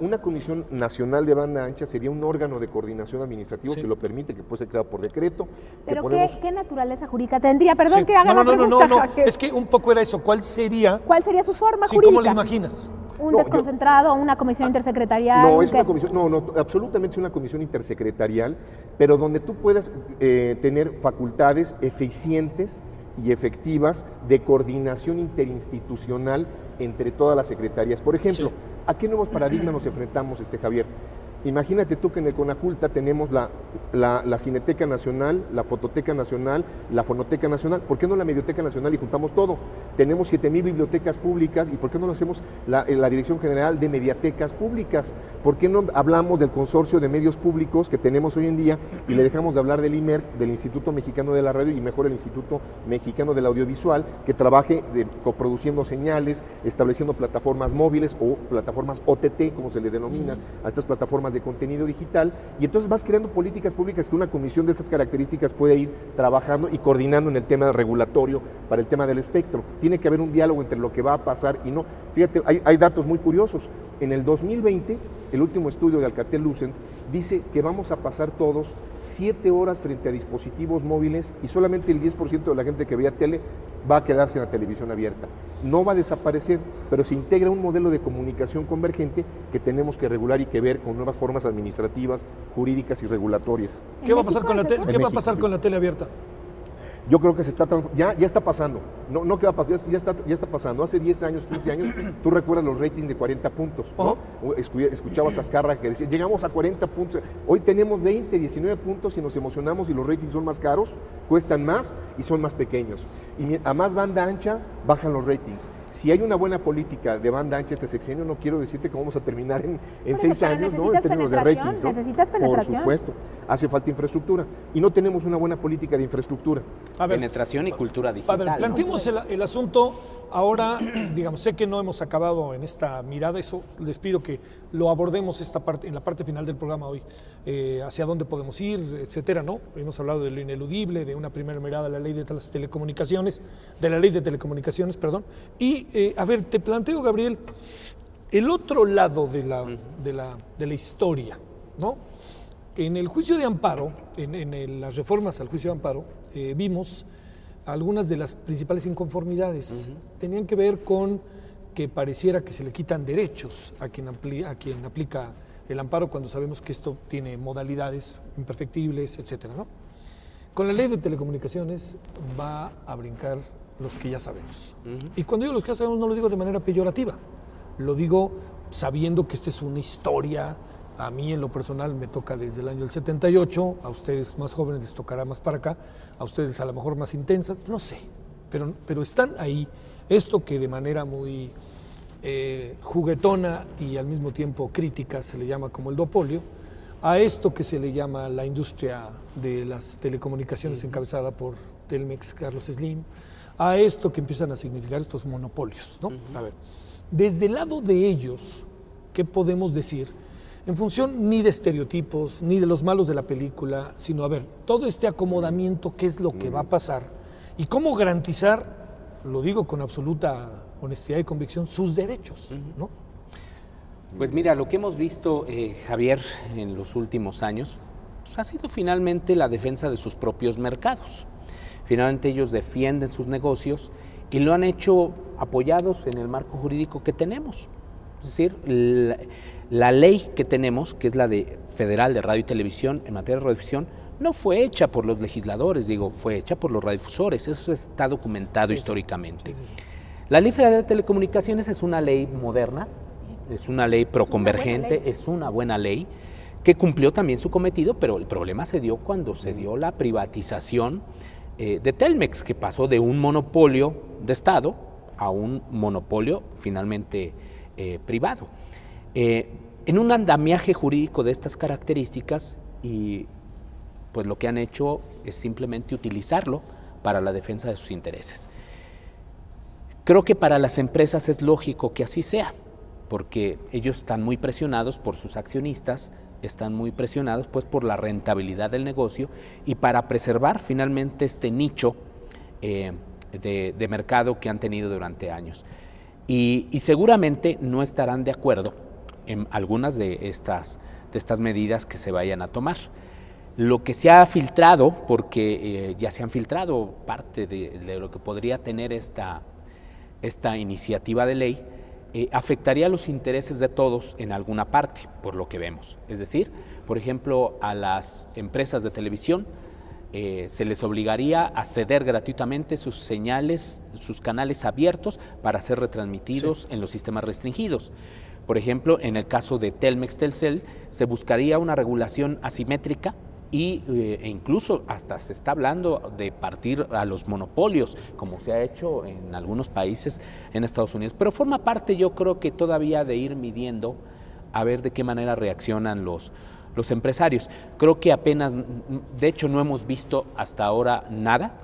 [SPEAKER 5] Una Comisión Nacional de Banda Ancha sería un órgano de coordinación administrativo que lo permite, que puede ser creado por decreto.
[SPEAKER 4] ¿Pero qué naturaleza jurídica tendría? Perdón que haga la pregunta.
[SPEAKER 2] No, es que un poco era eso. ¿Cuál sería
[SPEAKER 4] su forma
[SPEAKER 2] jurídica? ¿Cómo lo imaginas?
[SPEAKER 4] ¿Un desconcentrado, una comisión intersecretarial?
[SPEAKER 5] No, es una comisión, absolutamente es una comisión intersecretarial, pero donde tú puedas tener facultades eficientes y efectivas de coordinación interinstitucional entre todas las secretarías. Por ejemplo, ¿a qué nuevos paradigmas nos enfrentamos, Javier? Imagínate tú que en el CONACULTA tenemos la Cineteca Nacional, la Fototeca Nacional, la Fonoteca Nacional. ¿Por qué no la Medioteca Nacional y juntamos todo? Tenemos 7,000 bibliotecas públicas y ¿por qué no lo hacemos la Dirección General de Mediatecas Públicas? ¿Por qué no hablamos del consorcio de medios públicos que tenemos hoy en día y le dejamos de hablar del IMER, del Instituto Mexicano de la Radio y mejor el Instituto Mexicano del Audiovisual, que trabaje coproduciendo señales, estableciendo plataformas móviles o plataformas OTT, como se le denomina a estas plataformas de contenido digital, y entonces vas creando políticas públicas que una comisión de estas características puede ir trabajando y coordinando en el tema regulatorio para el tema del espectro. Tiene que haber un diálogo entre lo que va a pasar y no. Fíjate, hay datos muy curiosos. En el 2020 el último estudio de Alcatel-Lucent dice que vamos a pasar todos 7 horas frente a dispositivos móviles y solamente el 10% de la gente que veía tele va a quedarse en la televisión abierta. No va a desaparecer, pero se integra un modelo de comunicación convergente que tenemos que regular y que ver con nuevas formas administrativas, jurídicas y regulatorias.
[SPEAKER 2] ¿Qué va a pasar con la tele? ¿Qué va a pasar con la tele abierta?
[SPEAKER 5] Yo creo que ya está pasando. No ¿qué va a pasar? Ya está pasando. Hace 10 años, 15 años, tú recuerdas los ratings de 40 puntos, ¿no? Escuchabas a Azcárraga que decía, llegamos a 40 puntos. Hoy tenemos 20, 19 puntos y nos emocionamos y los ratings son más caros, cuestan más y son más pequeños. Y a más banda ancha, bajan los ratings. Si hay una buena política de banda ancha este sexenio, no quiero decirte que vamos a terminar en 6 años, ¿no? En términos de ratings, ¿no?
[SPEAKER 4] Necesitas penetración.
[SPEAKER 5] Por supuesto, hace falta infraestructura. Y no tenemos una buena política de infraestructura.
[SPEAKER 2] A ver,
[SPEAKER 3] penetración y cultura digital.
[SPEAKER 2] A ver, planteemos el asunto ahora, digamos, sé que no hemos acabado en esta mirada, eso les pido que lo abordemos en la parte final del programa hoy, hacia dónde podemos ir, etcétera, ¿no? Hemos hablado de lo ineludible, de una primera mirada a la ley de las telecomunicaciones, y a ver, te planteo, Gabriel, el otro lado de la historia, ¿no? En el juicio de amparo, en las reformas al juicio de amparo, vimos algunas de las principales inconformidades. Tenían que ver con que pareciera que se le quitan derechos a quien aplica el amparo, cuando sabemos que esto tiene modalidades imperfectibles, etcétera, ¿no? Con la ley de telecomunicaciones va a brincar los que ya sabemos. Y cuando digo los que ya sabemos, no lo digo de manera peyorativa, lo digo sabiendo que esta es una historia. A mí en lo personal me toca desde el año del 78, a ustedes más jóvenes les tocará más para acá, a ustedes a lo mejor más intensas, no sé, pero están ahí. Esto que de manera muy juguetona y al mismo tiempo crítica se le llama como el duopolio, a esto que se le llama la industria de las telecomunicaciones encabezada por Telmex, Carlos Slim, a esto que empiezan a significar estos monopolios, ¿no? A ver, desde el lado de ellos, ¿qué podemos decir? En función ni de estereotipos, ni de los malos de la película, sino, a ver, todo este acomodamiento, qué es lo que va a pasar y cómo garantizar, lo digo con absoluta honestidad y convicción, sus derechos, ¿no?
[SPEAKER 3] Pues mira, lo que hemos visto, Javier, en los últimos años, pues ha sido finalmente la defensa de sus propios mercados. Finalmente ellos defienden sus negocios y lo han hecho apoyados en el marco jurídico que tenemos. Es decir, la ley que tenemos, que es la federal de radio y televisión, en materia de radiodifusión, no fue hecha por los legisladores, fue hecha por los radiodifusores, eso está documentado históricamente. Sí. La Ley Federal de Telecomunicaciones es una ley moderna, es una ley proconvergente, es una buena ley que cumplió también su cometido, pero el problema se dio cuando se dio la privatización de Telmex, que pasó de un monopolio de Estado a un monopolio finalmente privado. En un andamiaje jurídico de estas características, y pues lo que han hecho es simplemente utilizarlo para la defensa de sus intereses. Creo que para las empresas es lógico que así sea, porque ellos están muy presionados por sus accionistas, están muy presionados pues por la rentabilidad del negocio y para preservar finalmente este nicho de mercado que han tenido durante años. Y seguramente no estarán de acuerdo en algunas de estas medidas que se vayan a tomar. Lo que se ha filtrado, porque ya se han filtrado parte de lo que podría tener esta iniciativa de ley, afectaría los intereses de todos en alguna parte, por lo que vemos. Es decir, por ejemplo, a las empresas de televisión se les obligaría a ceder gratuitamente sus señales, sus canales abiertos para ser retransmitidos en los sistemas restringidos. Por ejemplo, en el caso de Telmex Telcel, se buscaría una regulación asimétrica e incluso hasta se está hablando de partir a los monopolios, como se ha hecho en algunos países en Estados Unidos. Pero forma parte, yo creo que todavía de ir midiendo a ver de qué manera reaccionan los empresarios. Creo que apenas, de hecho no hemos visto hasta ahora nada,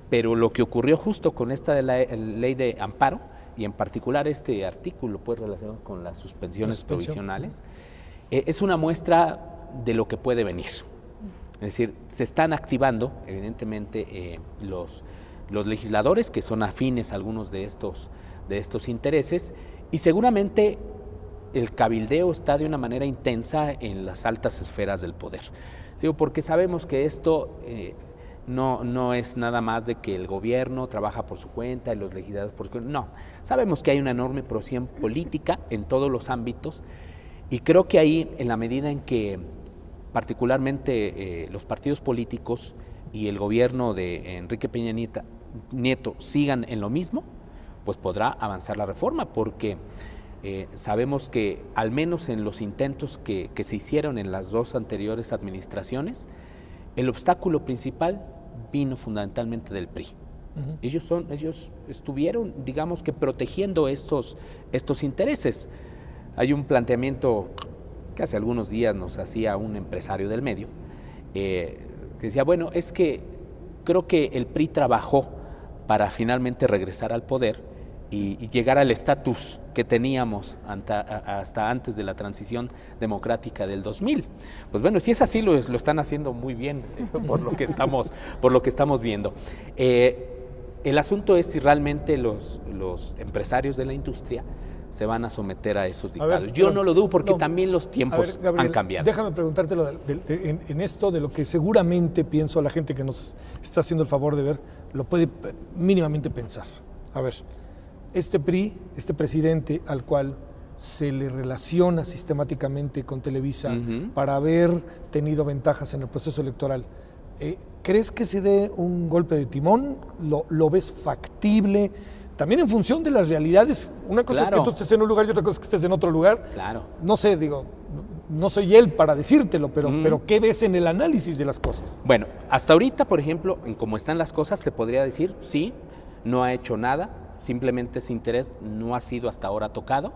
[SPEAKER 3] pero lo que ocurrió justo con esta ley de amparo, y en particular este artículo pues relacionado con las suspensiones provisionales, es una muestra de lo que puede venir. Es decir, se están activando evidentemente los legisladores que son afines a algunos de estos intereses, y seguramente el cabildeo está de una manera intensa en las altas esferas del poder. Digo, porque sabemos que esto no es nada más de que el gobierno trabaja por su cuenta y los legisladores por su cuenta. No, sabemos que hay una enorme presión política en todos los ámbitos, y creo que ahí, en la medida en que particularmente los partidos políticos y el gobierno de Enrique Peña Nieto sigan en lo mismo, pues podrá avanzar la reforma, porque sabemos que al menos en los intentos que se hicieron en las dos anteriores administraciones, el obstáculo principal vino fundamentalmente del PRI. Ellos estuvieron, digamos que, protegiendo estos intereses. Hay un planteamiento que hace algunos días nos hacía un empresario del medio, que decía, bueno, es que creo que el PRI trabajó para finalmente regresar al poder y llegar al estatus que teníamos hasta antes de la transición democrática del 2000. Pues bueno, si es así, lo están haciendo muy bien por lo que estamos viendo. El asunto es si realmente los empresarios de la industria se van a someter a esos dictados. Yo no lo dudo, porque también los tiempos han cambiado.
[SPEAKER 2] Déjame preguntártelo en esto de lo que seguramente pienso, la gente que nos está haciendo el favor de ver, lo puede mínimamente pensar. A ver, este PRI, este presidente al cual se le relaciona sistemáticamente con Televisa para haber tenido ventajas en el proceso electoral, ¿crees que se dé un golpe de timón? ¿Lo ves factible? También en función de las realidades, una cosa es que tú estés en un lugar y otra cosa es que estés en otro lugar.
[SPEAKER 3] Claro.
[SPEAKER 2] No sé, digo, no soy él para decírtelo, pero ¿qué ves en el análisis de las cosas?
[SPEAKER 3] Bueno, hasta ahorita, por ejemplo, en cómo están las cosas, te podría decir, sí, no ha hecho nada, simplemente ese interés no ha sido hasta ahora tocado.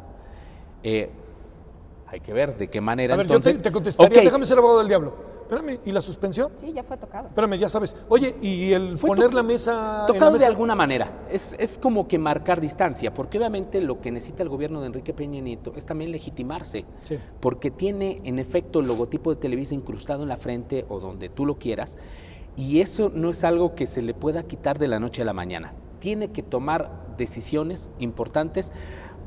[SPEAKER 3] Hay que ver de qué manera.
[SPEAKER 2] A ver,
[SPEAKER 3] entonces,
[SPEAKER 2] yo te contestaría, déjame ser abogado del diablo. Espérame, ¿y la suspensión?
[SPEAKER 4] Sí, ya fue tocado.
[SPEAKER 2] Espérame, ya sabes. Oye, ¿y el poner la mesa?
[SPEAKER 3] Tocado
[SPEAKER 2] en la mesa?
[SPEAKER 3] de alguna manera. Es como que marcar distancia, porque obviamente lo que necesita el gobierno de Enrique Peña Nieto es también legitimarse, porque tiene en efecto el logotipo de Televisa incrustado en la frente o donde tú lo quieras, y eso no es algo que se le pueda quitar de la noche a la mañana. Tiene que tomar decisiones importantes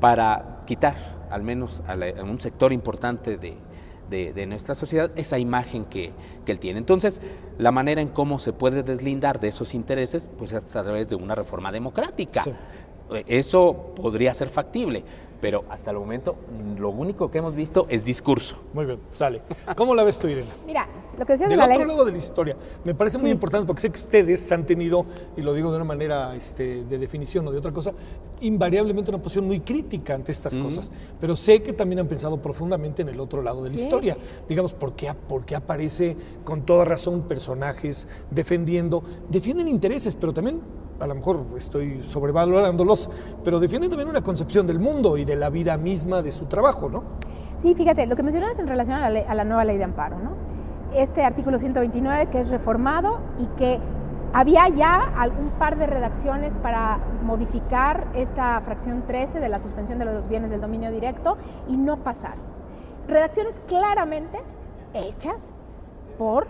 [SPEAKER 3] para quitar, al menos a un sector importante de nuestra sociedad, esa imagen que él tiene. Entonces, la manera en cómo se puede deslindar de esos intereses, pues es a través de una reforma democrática. Sí. Eso podría ser factible, pero hasta el momento lo único que hemos visto es discurso.
[SPEAKER 2] Muy bien, sale. ¿Cómo la ves tú, Irene?
[SPEAKER 4] Mira, lo que decías
[SPEAKER 2] del
[SPEAKER 4] de la
[SPEAKER 2] otro
[SPEAKER 4] ley...
[SPEAKER 2] lado de la historia, me parece muy importante, porque sé que ustedes han tenido, y lo digo de una manera de definición o de otra cosa, invariablemente una posición muy crítica ante estas cosas, pero sé que también han pensado profundamente en el otro lado de la historia. Digamos, ¿por qué aparece con toda razón personajes defienden intereses, pero también, a lo mejor estoy sobrevalorándolos, pero defienden también una concepción del mundo y de la vida misma de su trabajo, ¿no?
[SPEAKER 4] Sí, fíjate, lo que mencionabas en relación a la nueva ley de amparo, ¿no? Este artículo 129 que es reformado y que había ya algún par de redacciones para modificar esta fracción 13 de la suspensión de los bienes del dominio directo y no pasaron. Redacciones claramente hechas por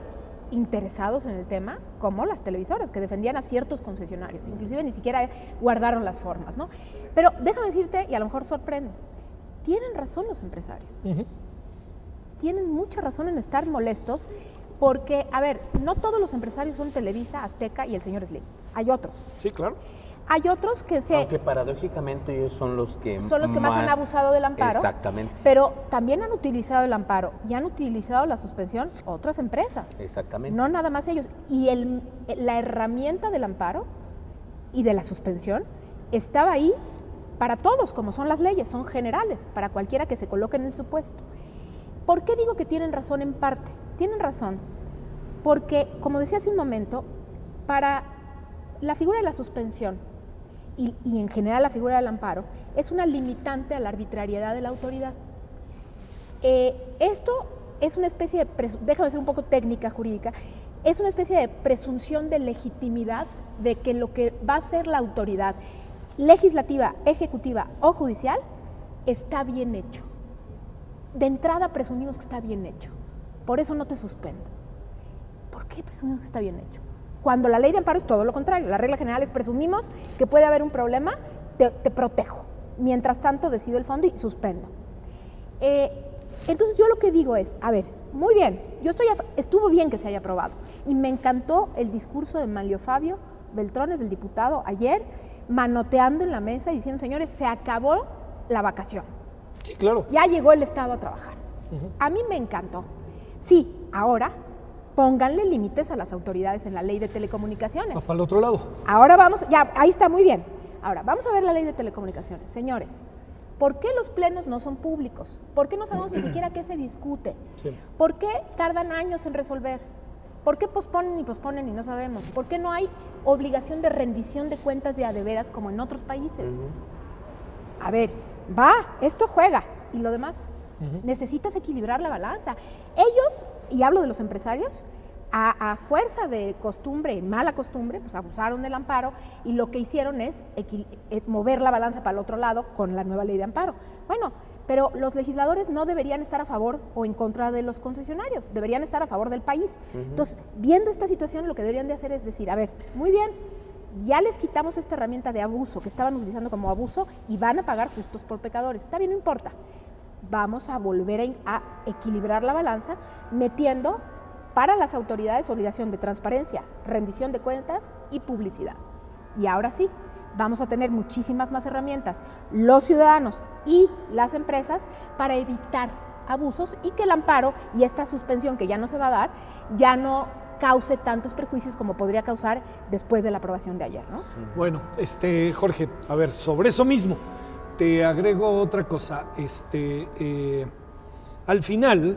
[SPEAKER 4] interesados en el tema, como las televisoras, que defendían a ciertos concesionarios, inclusive ni siquiera guardaron las formas, ¿no? Pero déjame decirte, y a lo mejor sorprende, tienen razón los empresarios. Tienen mucha razón en estar molestos, porque, a ver, no todos los empresarios son Televisa, Azteca y el señor Slim. Hay otros.
[SPEAKER 2] Sí, claro.
[SPEAKER 4] Hay otros que
[SPEAKER 3] aunque paradójicamente ellos son los que
[SPEAKER 4] más han abusado del amparo.
[SPEAKER 3] Exactamente.
[SPEAKER 4] Pero también han utilizado el amparo y han utilizado la suspensión otras empresas.
[SPEAKER 3] Exactamente.
[SPEAKER 4] No nada más ellos. Y la herramienta del amparo y de la suspensión estaba ahí para todos, como son las leyes, son generales, para cualquiera que se coloque en el supuesto. ¿Por qué digo que tienen razón en parte? Tienen razón porque, como decía hace un momento, para la figura de la suspensión y en general la figura del amparo es una limitante a la arbitrariedad de la autoridad. Esto es una especie de, déjame ser un poco técnica jurídica, es una especie de presunción de legitimidad de que lo que va a ser la autoridad legislativa, ejecutiva o judicial está bien hecho. De entrada presumimos que está bien hecho, por eso no te suspendo. ¿Por qué presumimos que está bien hecho? Cuando la ley de amparo es todo lo contrario. La regla general es presumimos que puede haber un problema, te protejo. Mientras tanto decido el fondo y suspendo. Entonces yo lo que digo es, a ver, muy bien, estuvo bien que se haya aprobado y me encantó el discurso de Manlio Fabio Beltrones, del diputado, ayer, manoteando en la mesa y diciendo, señores, se acabó la vacación.
[SPEAKER 2] Sí, claro.
[SPEAKER 4] Ya llegó el Estado a trabajar. A mí me encantó. Sí, ahora pónganle límites a las autoridades en la ley de telecomunicaciones.
[SPEAKER 2] Vas para el otro lado.
[SPEAKER 4] Ahora vamos, ya, ahí está muy bien. Ahora, vamos a ver la ley de telecomunicaciones. Señores, ¿por qué los plenos no son públicos? ¿Por qué no sabemos ni siquiera qué se discute?
[SPEAKER 2] Sí.
[SPEAKER 4] ¿Por qué tardan años en resolver? ¿Por qué posponen y no sabemos? ¿Por qué no hay obligación de rendición de cuentas de a de veras como en otros países? A ver, esto juega. ¿Y lo demás? Necesitas equilibrar la balanza. Ellos, y hablo de los empresarios, a fuerza de costumbre, mala costumbre, pues abusaron del amparo y lo que hicieron es mover la balanza para el otro lado con la nueva ley de amparo. Bueno, pero los legisladores no deberían estar a favor o en contra de los concesionarios, deberían estar a favor del país. Entonces, viendo esta situación, lo que deberían de hacer es decir, a ver, muy bien, ya les quitamos esta herramienta de abuso que estaban utilizando como abuso y van a pagar justos por pecadores. Está bien, no importa. Vamos a volver a equilibrar la balanza metiendo para las autoridades obligación de transparencia, rendición de cuentas y publicidad. Y ahora sí, vamos a tener muchísimas más herramientas, los ciudadanos y las empresas, para evitar abusos y que el amparo y esta suspensión que ya no se va a dar, ya no cause tantos perjuicios como podría causar después de la aprobación de ayer, ¿no?
[SPEAKER 2] Bueno, Jorge, a ver, sobre eso mismo, te agrego otra cosa. Al final,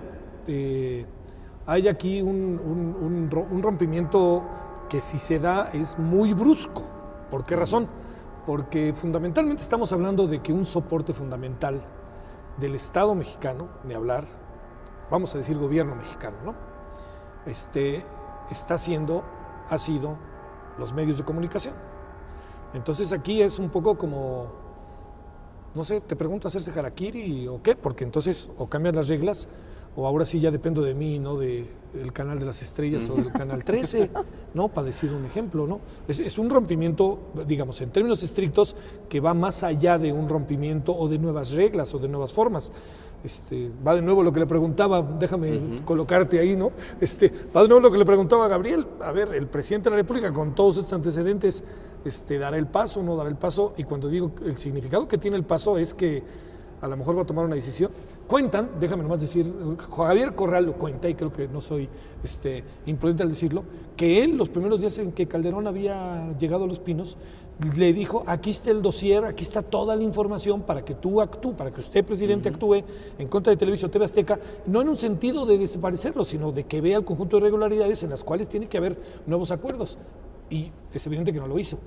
[SPEAKER 2] hay aquí un rompimiento que si se da es muy brusco. ¿Por qué razón? Porque fundamentalmente estamos hablando de que un soporte fundamental del Estado mexicano, ni hablar, vamos a decir gobierno mexicano, ¿no? Ha sido los medios de comunicación. Entonces aquí es un poco como, no sé, te pregunto, hacerse harakiri o qué, porque entonces o cambian las reglas o ahora sí ya dependo de mí, ¿no? Del canal de las estrellas o del canal 13, ¿no? Para decir un ejemplo, ¿no? Es un rompimiento, digamos, en términos estrictos, que va más allá de un rompimiento o de nuevas reglas o de nuevas formas. Va de nuevo lo que le preguntaba, déjame colocarte ahí, ¿no? Va de nuevo lo que le preguntaba a Gabriel. A ver, el presidente de la República, con todos estos antecedentes, ¿dará el paso o no dará el paso? Y cuando digo el significado que tiene el paso es que a lo mejor va a tomar una decisión. Cuentan, déjame nomás decir, Javier Corral lo cuenta, y creo que no soy imprudente al decirlo, que él, los primeros días en que Calderón había llegado a Los Pinos, le dijo, aquí está el dossier, aquí está toda la información para que tú actúes, para que usted, presidente, actúe en contra de Televisa TV Azteca, no en un sentido de desaparecerlo, sino de que vea el conjunto de irregularidades en las cuales tiene que haber nuevos acuerdos. Y es evidente que no lo hizo.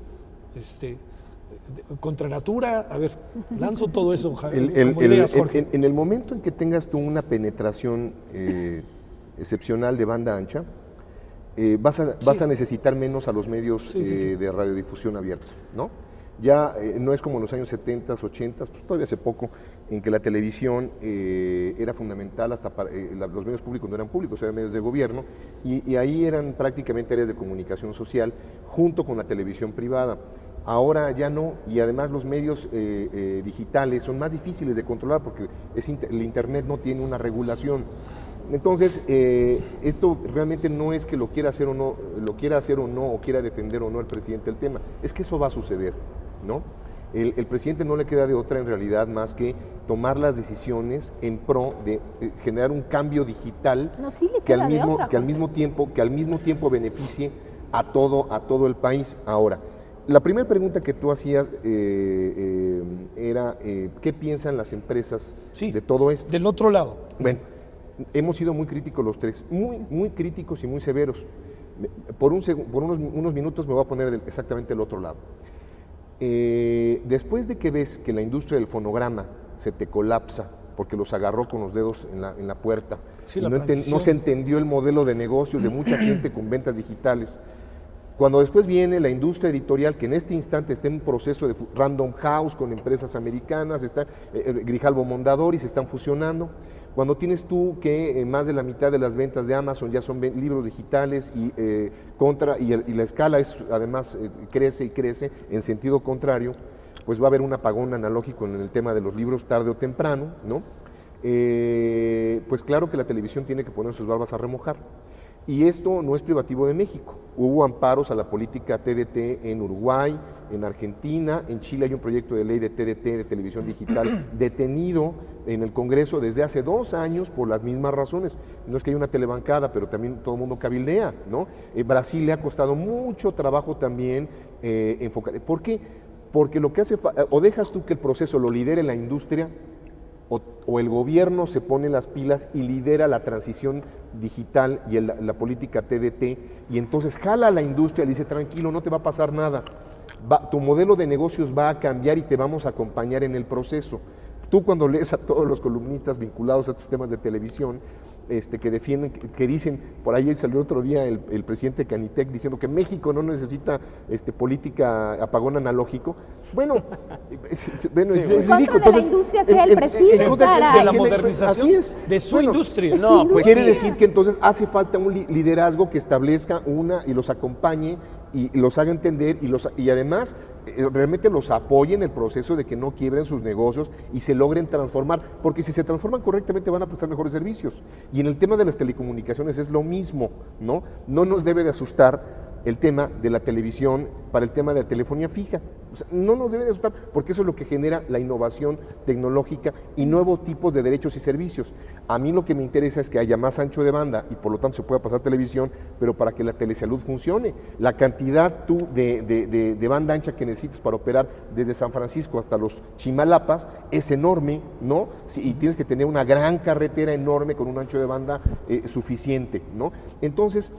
[SPEAKER 2] Contra natura, a ver, lanzo todo eso como ideas, Jorge.
[SPEAKER 5] En el momento en que tengas tú una penetración excepcional de banda ancha, vas a necesitar menos a los medios de radiodifusión abiertos, ¿no? Ya no es como en los años 70, 80, pues todavía hace poco, en que la televisión era fundamental hasta para los medios públicos no eran públicos, eran medios de gobierno, y ahí eran prácticamente áreas de comunicación social junto con la televisión privada. Ahora ya no, y además los medios digitales son más difíciles de controlar porque el Internet no tiene una regulación. Entonces, esto realmente no es que lo quiera hacer o no, o quiera defender o no el presidente el tema, es que eso va a suceder, ¿no? El presidente no le queda de otra en realidad más que tomar las decisiones en pro de generar un cambio digital que al mismo tiempo beneficie a todo el país. Ahora, la primera pregunta que tú hacías era ¿qué piensan las empresas de todo esto?
[SPEAKER 2] Del otro lado.
[SPEAKER 5] Bueno, hemos sido muy críticos los tres, muy críticos y muy severos. Por unos minutos me voy a poner exactamente del otro lado. Después de que ves que la industria del fonograma se te colapsa porque los agarró con los dedos en la puerta, no se entendió el modelo de negocios de mucha gente con ventas digitales. Cuando después viene la industria editorial, que en este instante está en un proceso de Random House con empresas americanas, está Grijalbo Mondadori, se están fusionando. Cuando tienes tú que más de la mitad de las ventas de Amazon ya son libros digitales y la escala además crece y crece en sentido contrario, pues va a haber un apagón analógico en el tema de los libros tarde o temprano, ¿no? pues claro que la televisión tiene que poner sus barbas a remojar. Y esto no es privativo de México. Hubo amparos a la política TDT en Uruguay, en Argentina, en Chile hay un proyecto de ley de TDT, de televisión digital, detenido en el Congreso desde hace 2 años por las mismas razones. No es que haya una telebancada, pero también todo el mundo cabildea, ¿no? Brasil le ha costado mucho trabajo también enfocar. ¿Por qué? Porque lo que hace o dejas tú que el proceso lo lidere la industria, o el gobierno se pone las pilas y lidera la transición digital y la política TDT, y entonces jala a la industria y dice, tranquilo, no te va a pasar nada, tu modelo de negocios va a cambiar y te vamos a acompañar en el proceso. Tú cuando lees a todos los columnistas vinculados a estos temas de televisión, que defienden, que dicen, por ahí salió otro día el presidente Canitec diciendo que México no necesita política apagón analógico. Bueno, es ridículo.
[SPEAKER 4] Entonces, la industria crea el preciso
[SPEAKER 2] de la modernización de su industria.
[SPEAKER 3] No, pues
[SPEAKER 5] quiere decir que entonces hace falta un liderazgo que establezca y los acompañe y los haga entender y además realmente los apoye en el proceso de que no quiebren sus negocios y se logren transformar, porque si se transforman correctamente van a prestar mejores servicios. Y en el tema de las telecomunicaciones es lo mismo, ¿no? No nos debe de asustar el tema de la televisión para el tema de la telefonía fija. O sea, no nos debe de asustar porque eso es lo que genera la innovación tecnológica y nuevos tipos de derechos y servicios. A mí lo que me interesa es que haya más ancho de banda y por lo tanto se pueda pasar televisión, pero para que la telesalud funcione. La cantidad de banda ancha que necesitas para operar desde San Francisco hasta los Chimalapas es enorme, ¿no? Sí, y tienes que tener una gran carretera enorme con un ancho de banda suficiente, ¿no? Entonces,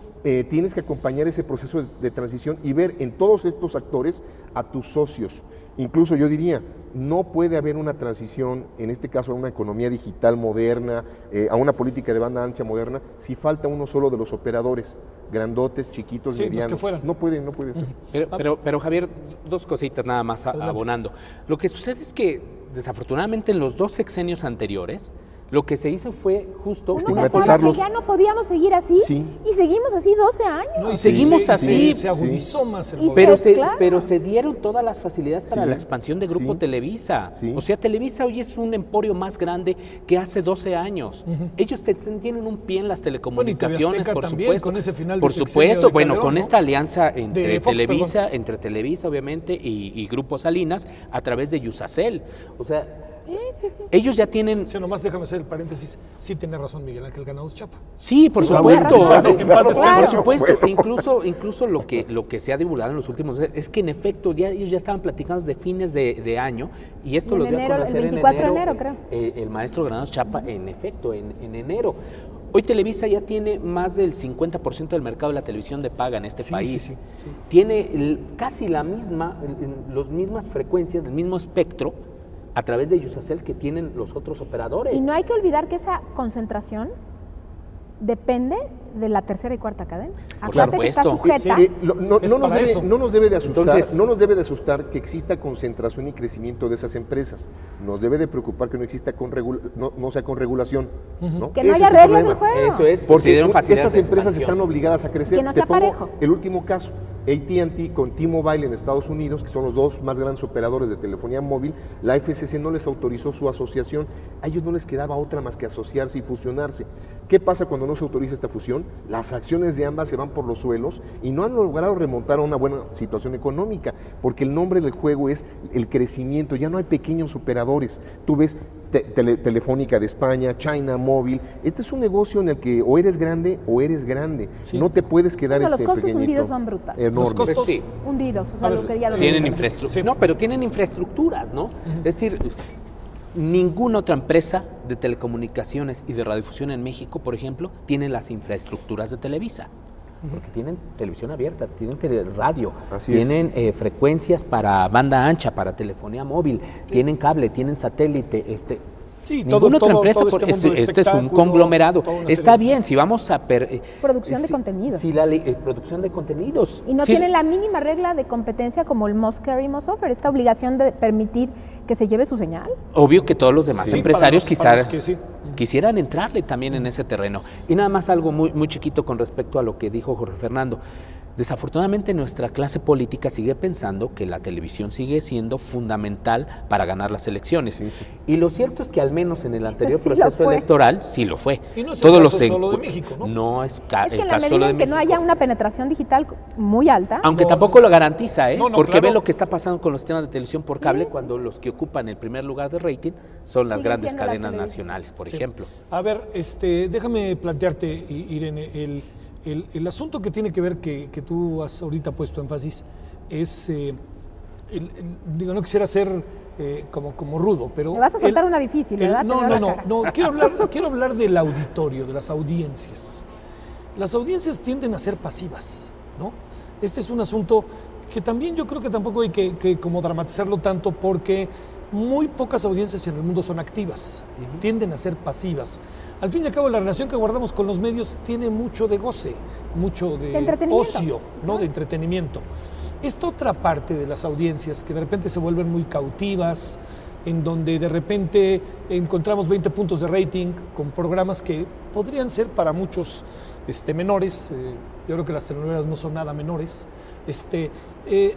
[SPEAKER 5] tienes que acompañar ese proceso de transición y ver en todos estos actores a tus socios. Incluso yo diría, no puede haber una transición, en este caso a una economía digital moderna, a una política de banda ancha moderna, si falta uno solo de los operadores, grandotes, chiquitos,
[SPEAKER 2] sí,
[SPEAKER 5] medianos.
[SPEAKER 2] Los que fueran.
[SPEAKER 5] No puede ser.
[SPEAKER 3] Pero Javier, 2 cositas nada más abonando. Lo que sucede es que desafortunadamente en los 2 sexenios anteriores, lo que se hizo fue justo
[SPEAKER 4] una forma que ya no podíamos seguir así,
[SPEAKER 5] sí.
[SPEAKER 4] Y seguimos así 12 años.
[SPEAKER 3] No, y seguimos así.
[SPEAKER 2] Se agudizó más el modelo.
[SPEAKER 3] Pero se dieron todas las facilidades para la expansión de Grupo Televisa.
[SPEAKER 5] Sí.
[SPEAKER 3] O sea, Televisa hoy es un emporio más grande que hace 12 años. Ellos tienen un pie en las telecomunicaciones, por
[SPEAKER 2] también,
[SPEAKER 3] supuesto.
[SPEAKER 2] con ese final de
[SPEAKER 3] por supuesto,
[SPEAKER 2] Calderón,
[SPEAKER 3] con
[SPEAKER 2] ¿no?
[SPEAKER 3] esta alianza entre
[SPEAKER 2] Fox,
[SPEAKER 3] Televisa, obviamente, y Grupo Salinas, a través de Yusacel. O sea,
[SPEAKER 4] Sí.
[SPEAKER 3] ellos ya tienen...
[SPEAKER 2] Sí, nomás déjame hacer el paréntesis. Sí tiene razón Miguel Ángel Granados Chapa.
[SPEAKER 3] Sí, por supuesto.
[SPEAKER 2] En paz descanse.
[SPEAKER 3] Por supuesto. Incluso lo que se ha divulgado en los últimos días es que en efecto ellos ya estaban platicando de fines de año y esto lo dio a conocer
[SPEAKER 4] el 24 de enero, creo.
[SPEAKER 3] El maestro Granados Chapa, en efecto, en enero. Hoy Televisa ya tiene más del 50% del mercado de la televisión de paga en este país.
[SPEAKER 2] Sí.
[SPEAKER 3] Tiene casi las mismas frecuencias, el mismo espectro a través de Yusacel que tienen los otros operadores.
[SPEAKER 4] Y no hay que olvidar que esa concentración depende de la tercera y cuarta cadena. Acuérdate que está sujeta.
[SPEAKER 5] No nos debe de asustar que exista concentración y crecimiento de esas empresas. Nos debe de preocupar que no exista no sea con regulación. ¿no?
[SPEAKER 4] Que no haya reglas del juego.
[SPEAKER 3] Eso es,
[SPEAKER 5] porque estas empresas están obligadas a crecer.
[SPEAKER 4] Que no sea parejo.
[SPEAKER 5] El último caso, AT&T con T-Mobile en Estados Unidos, que son los 2 más grandes operadores de telefonía móvil, la FCC no les autorizó su asociación. A ellos no les quedaba otra más que asociarse y fusionarse. ¿Qué pasa cuando no se autoriza esta fusión? Las acciones de ambas se van por los suelos y no han logrado remontar a una buena situación económica, porque el nombre del juego es el crecimiento. Ya no hay pequeños operadores. Tú ves Telefónica de España, China Mobile. Este es un negocio en el que o eres grande o eres grande. Sí. No te puedes quedar
[SPEAKER 4] los costos
[SPEAKER 5] pequeñito.
[SPEAKER 4] Hundidos son brutales.
[SPEAKER 2] Los costos
[SPEAKER 4] hundidos, o sea, lo que ya lo
[SPEAKER 3] tienen infraestructuras. No, pero tienen infraestructuras, ¿no? Es decir, ninguna otra empresa de telecomunicaciones y de radiodifusión en México, por ejemplo, tiene las infraestructuras de Televisa. Porque tienen televisión abierta, tienen radio, tienen frecuencias para banda ancha, para telefonía móvil, tienen cable, tienen satélite.
[SPEAKER 2] Sí,
[SPEAKER 3] ninguna otra empresa, este es un conglomerado. Está bien, si vamos a...
[SPEAKER 4] producción de contenidos.
[SPEAKER 3] Sí, producción de contenidos.
[SPEAKER 4] Y no tienen la mínima regla de competencia como el must carry, must offer, esta obligación de permitir que se lleve su señal.
[SPEAKER 3] Obvio que todos los demás empresarios quisieran entrarle también en ese terreno. Y nada más algo muy chiquito con respecto a lo que dijo Jorge Fernando. Desafortunadamente nuestra clase política sigue pensando que la televisión sigue siendo fundamental para ganar las elecciones. Sí. Y lo cierto es que al menos en el anterior proceso electoral sí lo fue.
[SPEAKER 2] Y no es el caso solo de México, ¿no?
[SPEAKER 3] No es,
[SPEAKER 4] es que en la medida en que no haya una penetración digital muy alta.
[SPEAKER 3] Aunque tampoco lo garantiza, porque ve lo que está pasando con los sistemas de televisión por cable cuando los que ocupan el primer lugar de rating son las grandes cadenas nacionales, por ejemplo.
[SPEAKER 2] A ver, déjame plantearte, Irene, el asunto que tiene que ver, que tú has ahorita puesto énfasis, es, digo, no quisiera ser como rudo, pero...
[SPEAKER 4] Me vas a soltar una difícil, ¿verdad?
[SPEAKER 2] No, quiero hablar del auditorio, de las audiencias. Las audiencias tienden a ser pasivas, ¿no? Este es un asunto que también yo creo que tampoco hay que como dramatizarlo tanto, porque muy pocas audiencias en el mundo son activas, tienden a ser pasivas. Al fin y al cabo, la relación que guardamos con los medios tiene mucho de goce, mucho de ocio, ¿no? De entretenimiento. Esta otra parte de las audiencias que de repente se vuelven muy cautivas, en donde de repente encontramos 20 puntos de rating con programas que podrían ser para muchos menores. Yo creo que las telenovelas no son nada menores.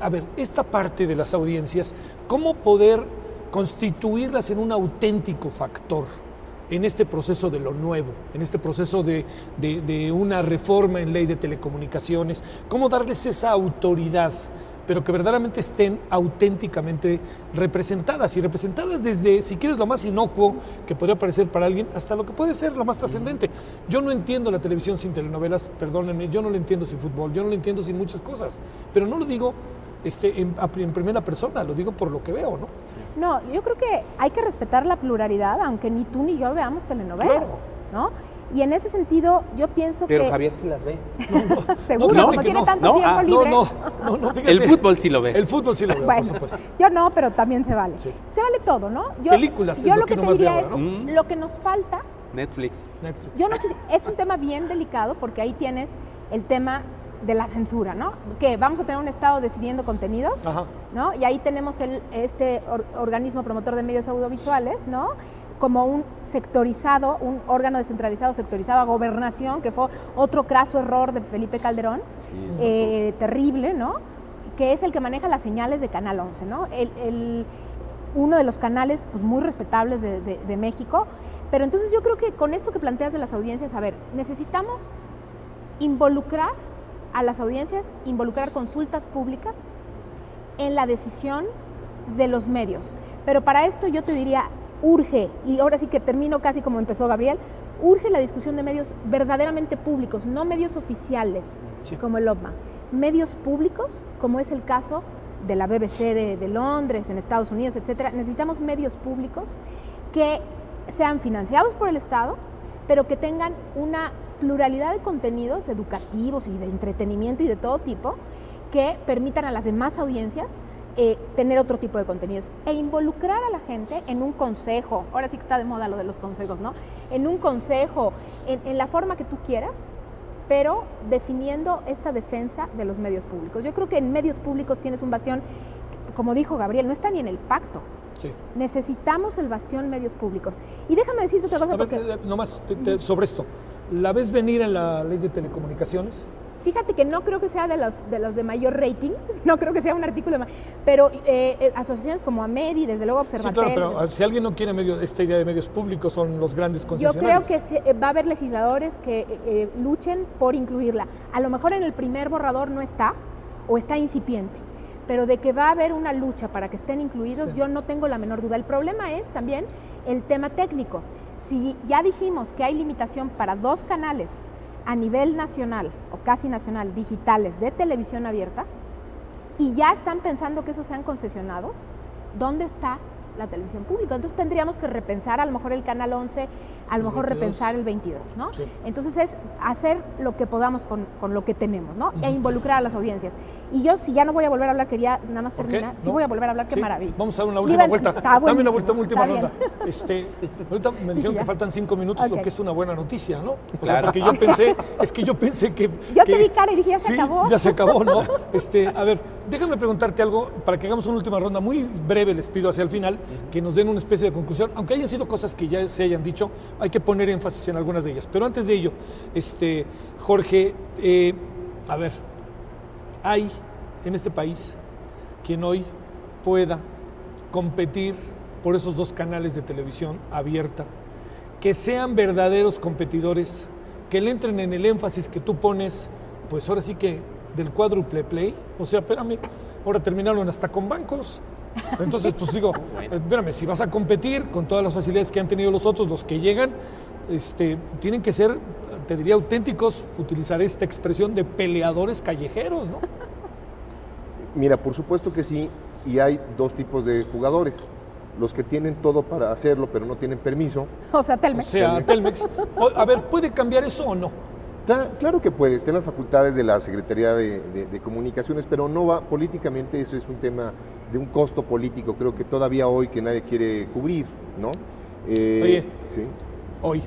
[SPEAKER 2] A ver, esta parte de las audiencias, ¿cómo poder constituirlas en un auténtico factor en este proceso de lo nuevo, en este proceso de una reforma en ley de telecomunicaciones? ¿Cómo darles esa autoridad, pero que verdaderamente estén auténticamente representadas, y representadas desde, si quieres, lo más inocuo que podría parecer para alguien, hasta lo que puede ser lo más trascendente? Yo no entiendo la televisión sin telenovelas, perdónenme, yo no la entiendo sin fútbol, yo no la entiendo sin muchas cosas, pero no lo digo en primera persona, lo digo por lo que veo, ¿no?
[SPEAKER 4] No, yo creo que hay que respetar la pluralidad, aunque ni tú ni yo veamos telenovelas,
[SPEAKER 2] claro,
[SPEAKER 4] ¿no? Y en ese sentido, yo pienso
[SPEAKER 3] Pero Javier sí las ve.
[SPEAKER 4] Seguro, como tiene tanto tiempo libre.
[SPEAKER 2] No, fíjate.
[SPEAKER 3] El fútbol sí lo ve.
[SPEAKER 2] El fútbol sí lo ve,
[SPEAKER 4] bueno,
[SPEAKER 2] por supuesto.
[SPEAKER 4] Yo no, pero también se vale.
[SPEAKER 2] Sí.
[SPEAKER 4] Se vale todo, ¿no?
[SPEAKER 2] Películas es lo que no más veo ahora, ¿no?
[SPEAKER 4] Lo que nos falta...
[SPEAKER 3] Netflix.
[SPEAKER 4] Es un tema bien delicado, porque ahí tienes el tema de la censura, ¿no? Que vamos a tener un Estado decidiendo contenidos, ¿no? Y ahí tenemos este organismo promotor de medios audiovisuales, ¿no? Como un sectorizado, un órgano descentralizado sectorizado a gobernación, que fue otro craso error de Felipe Calderón, terrible, ¿no? Que es el que maneja las señales de Canal 11, ¿no? Uno de los canales pues, muy respetables de México. Pero entonces yo creo que con esto que planteas de las audiencias, a ver, necesitamos involucrar a las audiencias, involucrar consultas públicas en la decisión de los medios. Pero para esto yo te diría, urge, y ahora sí que termino casi como empezó Gabriel, urge la discusión de medios verdaderamente públicos, no medios oficiales, como el OPMA, medios públicos, como es el caso de la BBC de Londres, en Estados Unidos, etcétera. Necesitamos medios públicos que sean financiados por el Estado, pero que tengan una pluralidad de contenidos educativos y de entretenimiento y de todo tipo, que permitan a las demás audiencias tener otro tipo de contenidos e involucrar a la gente en un consejo. Ahora sí que está de moda lo de los consejos, ¿no? En un consejo, en la forma que tú quieras, pero definiendo esta defensa de los medios públicos. Yo creo que en medios públicos tienes un bastión, como dijo Gabriel, no está ni en el pacto.
[SPEAKER 2] Sí.
[SPEAKER 4] Necesitamos el bastión medios públicos. Y déjame decirte otra cosa.
[SPEAKER 2] A ver, nomás sobre esto. ¿La ves venir en la ley de telecomunicaciones?
[SPEAKER 4] Fíjate que no creo que sea de los de mayor rating, no creo que sea un artículo de pero asociaciones como AMEDI, desde luego Observatel.
[SPEAKER 2] Sí, claro, pero si alguien no quiere esta idea de medios públicos, son los grandes concesionarios.
[SPEAKER 4] Yo creo que va a haber legisladores que luchen por incluirla. A lo mejor en el primer borrador no está, o está incipiente, pero de que va a haber una lucha para que estén incluidos, yo no tengo la menor duda. El problema es también el tema técnico. Si ya dijimos que hay limitación para 2 canales a nivel nacional o casi nacional, digitales, de televisión abierta, y ya están pensando que esos sean concesionados, ¿dónde está la televisión pública? Entonces tendríamos que repensar a lo mejor el Canal 11, a lo mejor 22. Repensar el 22, ¿no? Sí. Entonces es hacer lo que podamos con lo que tenemos, ¿no? E involucrar a las audiencias. Y yo, si ya no voy a volver a hablar, quería nada más terminar. Sí, voy a volver a hablar, qué maravilla.
[SPEAKER 2] Vamos a dar una última vuelta. Dame una última ronda. Ahorita me dijeron que faltan 5 minutos, lo que es una buena noticia, ¿no? O sea, porque yo pensé que...
[SPEAKER 4] Yo te vi cara y dije, ya se acabó.
[SPEAKER 2] Ya se acabó, ¿no? A ver, déjame preguntarte algo, para que hagamos una última ronda, muy breve, les pido hacia el final, que nos den una especie de conclusión, aunque hayan sido cosas que ya se hayan dicho, hay que poner énfasis en algunas de ellas. Pero antes de ello, Jorge, a ver, hay en este país quien hoy pueda competir por esos 2 canales de televisión abierta, que sean verdaderos competidores, que le entren en el énfasis que tú pones, pues ahora sí que del cuádruple play, o sea, espérame, ahora terminaron hasta con bancos. Entonces, pues digo, espérame, si vas a competir con todas las facilidades que han tenido los otros, los que llegan, tienen que ser, te diría, auténticos, utilizar esta expresión de peleadores callejeros, ¿no?
[SPEAKER 5] Mira, por supuesto que sí, y hay 2 tipos de jugadores. Los que tienen todo para hacerlo, pero no tienen permiso.
[SPEAKER 4] O sea, Telmex.
[SPEAKER 2] Telmex. A ver, ¿puede cambiar eso o no?
[SPEAKER 5] Claro que puede, está en las facultades de la Secretaría de Comunicaciones, pero no va, políticamente eso es un tema de un costo político, creo que todavía hoy que nadie quiere cubrir, ¿no?
[SPEAKER 2] Oye,
[SPEAKER 5] sí.
[SPEAKER 2] Hoy.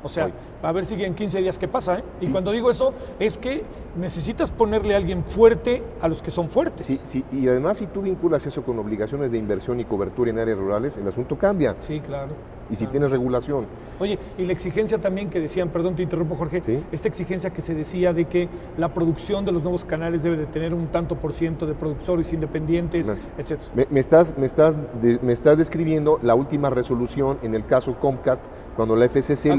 [SPEAKER 2] O sea,
[SPEAKER 5] Hoy.
[SPEAKER 2] a ver si en 15 días qué pasa, ¿eh? Y
[SPEAKER 5] Sí.
[SPEAKER 2] cuando digo eso, es que necesitas ponerle a alguien fuerte a los que son fuertes.
[SPEAKER 5] Sí, y además si tú vinculas eso con obligaciones de inversión y cobertura en áreas rurales, el asunto cambia.
[SPEAKER 2] Sí, claro.
[SPEAKER 5] Y si
[SPEAKER 2] claro.
[SPEAKER 5] tienes regulación.
[SPEAKER 2] Oye, y la exigencia también que decían, perdón, te interrumpo, Jorge,
[SPEAKER 5] ¿Sí?
[SPEAKER 2] esta exigencia que se decía de que la producción de los nuevos canales debe de tener un tanto por ciento de productores independientes,
[SPEAKER 5] No.
[SPEAKER 2] etcétera.
[SPEAKER 5] Me estás describiendo la última resolución en el caso Comcast, cuando la FCC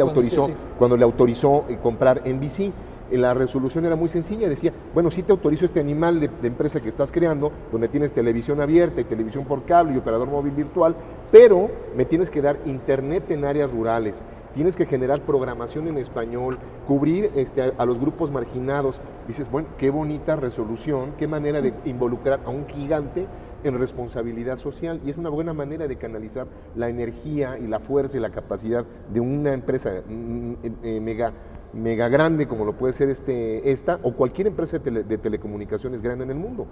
[SPEAKER 5] cuando le autorizó comprar NBC. La resolución era muy sencilla, decía, bueno, sí te autorizo este animal de empresa que estás creando, donde tienes televisión abierta y televisión por cable y operador móvil virtual, pero me tienes que dar internet en áreas rurales, tienes que generar programación en español, cubrir a los grupos marginados. Dices, bueno, qué bonita resolución, qué manera de involucrar a un gigante en responsabilidad social, y es una buena manera de canalizar la energía y la fuerza y la capacidad de una empresa mega grande como lo puede ser esta o cualquier empresa de telecomunicaciones grande en el mundo.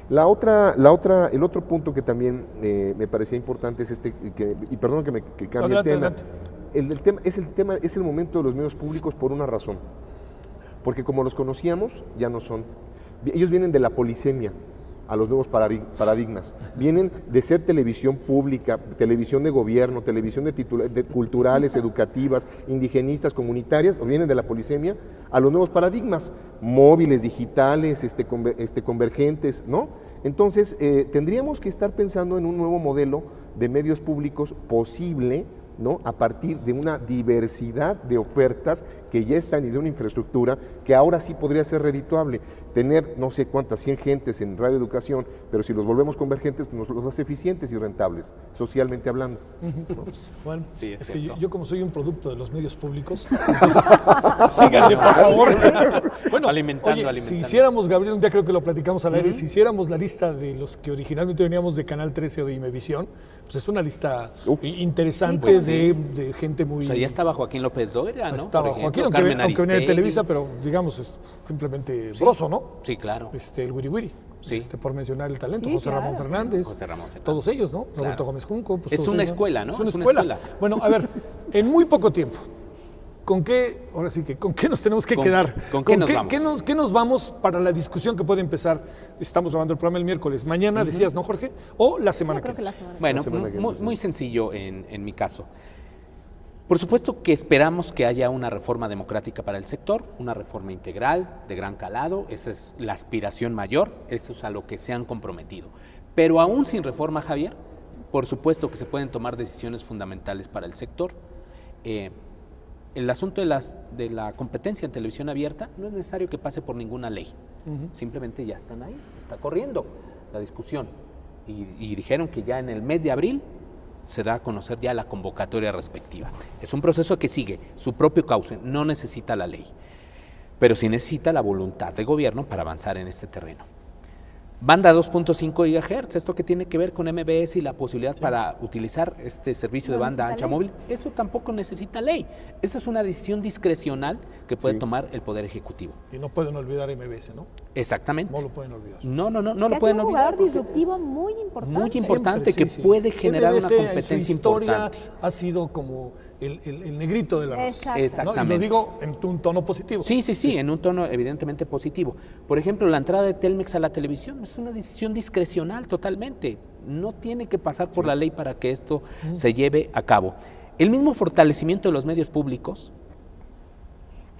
[SPEAKER 5] El otro punto que también me parecía importante es y perdón que cambie
[SPEAKER 2] Adelante.
[SPEAKER 5] el tema. Es el momento de los medios públicos por una razón, porque como los conocíamos ya no son. Ellos vienen de la polisemia a los nuevos paradigmas. Vienen de ser televisión pública, televisión de gobierno, televisión de culturales, educativas, indigenistas, comunitarias, o vienen de la polisemia a los nuevos paradigmas, móviles, digitales, convergentes, ¿no? Entonces, tendríamos que estar pensando en un nuevo modelo de medios públicos posible, ¿no? A partir de una diversidad de ofertas que ya están y de una infraestructura que ahora sí podría ser redituable. Tener no sé cuántas, 100 gentes en radioeducación, pero si los volvemos convergentes, pues nos los hace eficientes y rentables, socialmente hablando. ¿No?
[SPEAKER 2] Bueno,
[SPEAKER 3] Sí,
[SPEAKER 2] es que
[SPEAKER 3] cierto.
[SPEAKER 2] yo como soy un producto de los medios públicos, entonces síganme por favor. Bueno,
[SPEAKER 3] Alimentando.
[SPEAKER 2] si hiciéramos, Gabriel, un día creo que lo platicamos al aire, si hiciéramos la lista de los que originalmente veníamos de Canal 13 o de Imevisión, pues es una lista interesante
[SPEAKER 3] Pues
[SPEAKER 2] de gente muy...
[SPEAKER 3] O sea, ya estaba Joaquín López Dóriga, ¿no?
[SPEAKER 2] Estaba
[SPEAKER 3] Por ejemplo,
[SPEAKER 2] Joaquín,
[SPEAKER 3] Carmen
[SPEAKER 2] aunque venía de
[SPEAKER 3] Aristegui.
[SPEAKER 2] Televisa, pero digamos, es simplemente broso, ¿no?
[SPEAKER 3] Sí, claro.
[SPEAKER 2] El Wiri Wiri,
[SPEAKER 3] Sí.
[SPEAKER 2] por mencionar el talento,
[SPEAKER 4] Sí,
[SPEAKER 2] José
[SPEAKER 4] claro.
[SPEAKER 2] Ramón Fernández,
[SPEAKER 3] José Ramón Fernández.
[SPEAKER 2] todos ellos, ¿no? Roberto
[SPEAKER 3] Claro.
[SPEAKER 2] Gómez Junco. Pues
[SPEAKER 3] Es
[SPEAKER 2] todos
[SPEAKER 3] una
[SPEAKER 2] ellos.
[SPEAKER 3] escuela, ¿no?
[SPEAKER 2] Es una
[SPEAKER 3] Es una
[SPEAKER 2] escuela.
[SPEAKER 3] escuela.
[SPEAKER 2] Bueno, a ver, en muy poco tiempo, ¿con qué nos tenemos que quedar?
[SPEAKER 3] ¿Con qué nos vamos?
[SPEAKER 2] ¿Qué nos vamos para la discusión que puede empezar? Estamos grabando el programa el miércoles. Mañana decías, ¿no, Jorge? O la semana
[SPEAKER 4] Yo creo
[SPEAKER 2] que
[SPEAKER 4] que la
[SPEAKER 2] viene.
[SPEAKER 4] semana.
[SPEAKER 3] Bueno,
[SPEAKER 5] La semana que
[SPEAKER 3] muy,
[SPEAKER 5] viene,
[SPEAKER 3] muy sencillo en mi caso. Por supuesto que esperamos que haya una reforma democrática para el sector, una reforma integral, de gran calado, esa es la aspiración mayor, eso es a lo que se han comprometido. Pero aún sin reforma, Javier, por supuesto que se pueden tomar decisiones fundamentales para el sector. El asunto de la competencia en televisión abierta no es necesario que pase por ninguna ley, simplemente ya están ahí, está corriendo la discusión y dijeron que ya en el mes de abril se da a conocer ya la convocatoria respectiva. Es un proceso que sigue su propio cauce, no necesita la ley, pero sí necesita la voluntad de gobierno para avanzar en este terreno. Banda 2.5 GHz, esto que tiene que ver con MBS y la posibilidad para utilizar este servicio de
[SPEAKER 4] No
[SPEAKER 3] banda
[SPEAKER 4] necesita
[SPEAKER 3] ancha
[SPEAKER 4] ley.
[SPEAKER 3] móvil, eso tampoco necesita ley. Eso es una decisión discrecional que puede
[SPEAKER 5] Sí.
[SPEAKER 3] tomar el Poder Ejecutivo.
[SPEAKER 2] Y no pueden olvidar MBS, ¿no?
[SPEAKER 3] Exactamente.
[SPEAKER 2] No lo pueden olvidar.
[SPEAKER 3] No
[SPEAKER 4] Que
[SPEAKER 3] lo
[SPEAKER 4] es
[SPEAKER 3] pueden
[SPEAKER 4] un
[SPEAKER 3] olvidar.
[SPEAKER 4] jugador
[SPEAKER 3] porque-
[SPEAKER 4] disruptivo muy importante.
[SPEAKER 3] Muy importante,
[SPEAKER 2] Siempre,
[SPEAKER 3] que puede generar una
[SPEAKER 2] MBS
[SPEAKER 3] competencia
[SPEAKER 2] en su historia
[SPEAKER 3] importante.
[SPEAKER 2] ha sido como el negrito de la raza.
[SPEAKER 4] Exacto.
[SPEAKER 2] ¿no? Y
[SPEAKER 3] Exactamente.
[SPEAKER 2] lo digo en un tono positivo.
[SPEAKER 3] Sí, en un tono evidentemente positivo. Por ejemplo, la entrada de Telmex a la televisión es una decisión discrecional totalmente. No tiene que pasar por la ley para que esto se lleve a cabo. El mismo fortalecimiento de los medios públicos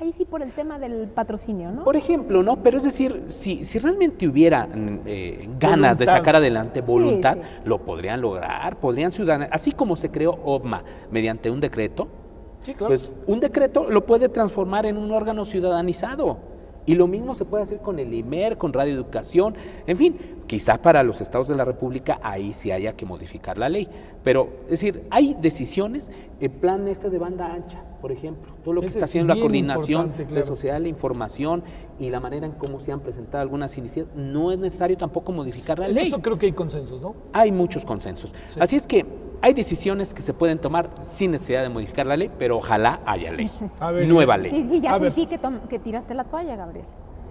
[SPEAKER 4] Ahí sí por el tema del patrocinio, ¿no?
[SPEAKER 3] Por ejemplo, ¿no? Pero es decir, si realmente hubiera ganas de sacar adelante voluntad,
[SPEAKER 4] Sí.
[SPEAKER 3] lo podrían lograr, podrían ciudadanos, así como se creó OBMA mediante un decreto,
[SPEAKER 2] Sí, claro.
[SPEAKER 3] pues un decreto lo puede transformar en un órgano ciudadanizado. Y lo mismo se puede hacer con el IMER, con Radio Educación, en fin, quizá para los estados de la República ahí sí haya que modificar la ley. Pero, es decir, hay decisiones, el plan de banda ancha, por ejemplo, todo lo que
[SPEAKER 2] Ese
[SPEAKER 3] está
[SPEAKER 2] es
[SPEAKER 3] haciendo la
[SPEAKER 2] bien
[SPEAKER 3] coordinación
[SPEAKER 2] importante,
[SPEAKER 3] de
[SPEAKER 2] claro.
[SPEAKER 3] sociedad de la información y la manera en cómo se han presentado algunas iniciativas, no es necesario tampoco modificar la
[SPEAKER 2] En
[SPEAKER 3] ley.
[SPEAKER 2] eso creo que hay consensos, ¿no?
[SPEAKER 3] Hay muchos consensos.
[SPEAKER 2] Sí.
[SPEAKER 3] Así es que hay decisiones que se pueden tomar sin necesidad de modificar la ley, pero ojalá haya ley,
[SPEAKER 2] A ver,
[SPEAKER 3] nueva ley.
[SPEAKER 4] Sí, ya
[SPEAKER 2] A ver.
[SPEAKER 4] sentí que tiraste la toalla, Gabriel.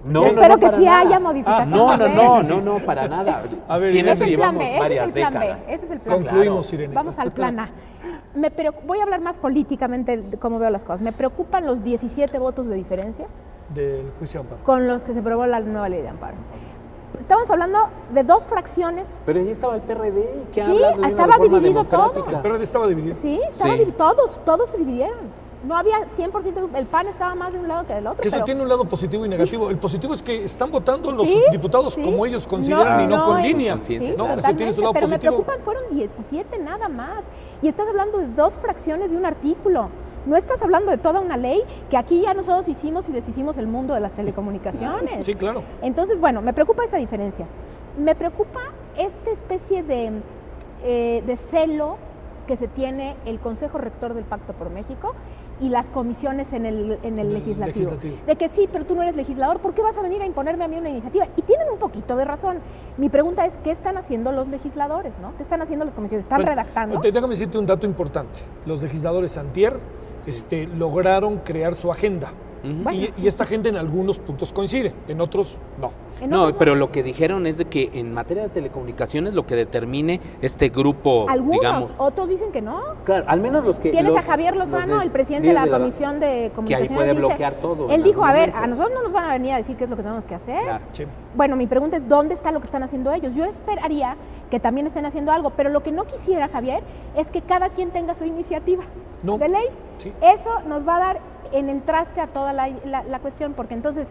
[SPEAKER 3] No,
[SPEAKER 4] Yo espero que
[SPEAKER 3] para
[SPEAKER 4] sí
[SPEAKER 3] nada.
[SPEAKER 4] haya modificación.
[SPEAKER 3] No, no,
[SPEAKER 4] de
[SPEAKER 3] no,
[SPEAKER 4] ley.
[SPEAKER 3] no, para nada.
[SPEAKER 2] A ver,
[SPEAKER 3] Si en
[SPEAKER 2] Irene.
[SPEAKER 3] eso
[SPEAKER 4] Ese es el plan
[SPEAKER 3] llevamos
[SPEAKER 4] B, ese es
[SPEAKER 3] varias
[SPEAKER 4] el plan B,
[SPEAKER 3] décadas.
[SPEAKER 4] ese es el plan B.
[SPEAKER 2] Concluimos, Irene.
[SPEAKER 4] Vamos al plan A. Voy a hablar más políticamente de cómo veo las cosas. Me preocupan los 17 votos de diferencia
[SPEAKER 2] Del juicio de amparo.
[SPEAKER 4] con los que se aprobó la nueva ley de amparo. Estamos hablando de dos fracciones.
[SPEAKER 3] Pero ahí estaba el PRD, que
[SPEAKER 4] Sí,
[SPEAKER 3] habla de una
[SPEAKER 4] estaba
[SPEAKER 3] reforma
[SPEAKER 4] dividido todo.
[SPEAKER 3] democrática.
[SPEAKER 2] El PRD estaba dividido.
[SPEAKER 4] Sí, estaba
[SPEAKER 3] Sí.
[SPEAKER 4] todos se dividieron. No había 100%, el PAN estaba más de un lado que del otro.
[SPEAKER 2] Que eso
[SPEAKER 4] pero-
[SPEAKER 2] tiene un lado positivo y negativo. El positivo es que están votando los
[SPEAKER 4] Sí,
[SPEAKER 2] diputados
[SPEAKER 4] sí.
[SPEAKER 2] como ellos consideran y no con
[SPEAKER 4] es-
[SPEAKER 2] línea.
[SPEAKER 3] Sí,
[SPEAKER 4] Sí,
[SPEAKER 2] ¿no? Eso
[SPEAKER 4] totalmente,
[SPEAKER 2] tiene su lado
[SPEAKER 4] pero
[SPEAKER 2] positivo.
[SPEAKER 4] me preocupan, fueron 17 nada más. Y estás hablando de dos fracciones de un artículo. No estás hablando de toda una ley que aquí ya nosotros hicimos y deshicimos el mundo de las telecomunicaciones.
[SPEAKER 2] Sí, claro.
[SPEAKER 4] Entonces, bueno, me preocupa esa diferencia. Me preocupa esta especie de celo que se tiene el Consejo Rector del Pacto por México y las comisiones en el legislativo. De que sí, pero tú no eres legislador, ¿por qué vas a venir a imponerme a mí una iniciativa? Y tienen un poquito de razón. Mi pregunta es, ¿qué están haciendo los legisladores? ¿No? ¿Qué están haciendo las comisiones? ¿Están
[SPEAKER 2] Bueno,
[SPEAKER 4] redactando?
[SPEAKER 2] Déjame decirte un dato importante. Los legisladores antier lograron crear su agenda.
[SPEAKER 3] Ujú.
[SPEAKER 4] Bueno.
[SPEAKER 2] Y esta agenda en algunos puntos coincide, en otros no.
[SPEAKER 4] En
[SPEAKER 3] No,
[SPEAKER 4] otros
[SPEAKER 3] pero lo que dijeron es de que en materia de telecomunicaciones lo que determine este grupo,
[SPEAKER 4] algunos,
[SPEAKER 3] digamos,
[SPEAKER 4] otros dicen que no.
[SPEAKER 3] claro, al menos los que...
[SPEAKER 4] Tienes
[SPEAKER 3] los-
[SPEAKER 4] a Javier Lozano,
[SPEAKER 3] los
[SPEAKER 4] el presidente de la
[SPEAKER 3] líderes
[SPEAKER 4] Comisión de Comunicaciones.
[SPEAKER 3] puede
[SPEAKER 4] dice-
[SPEAKER 3] bloquear todo en
[SPEAKER 4] Él dijo,
[SPEAKER 3] algún
[SPEAKER 4] a ver,
[SPEAKER 3] momento.
[SPEAKER 4] a nosotros no nos van a venir a decir qué es lo que tenemos que hacer.
[SPEAKER 3] Claro.
[SPEAKER 2] Sí.
[SPEAKER 4] Bueno, mi pregunta es, ¿dónde está lo que están haciendo ellos? Yo esperaría que también estén haciendo algo, pero lo que no quisiera, Javier, es que cada quien tenga su iniciativa
[SPEAKER 2] No.
[SPEAKER 4] de ley.
[SPEAKER 2] Sí.
[SPEAKER 4] Eso nos va a dar en el traste a toda la cuestión, porque entonces,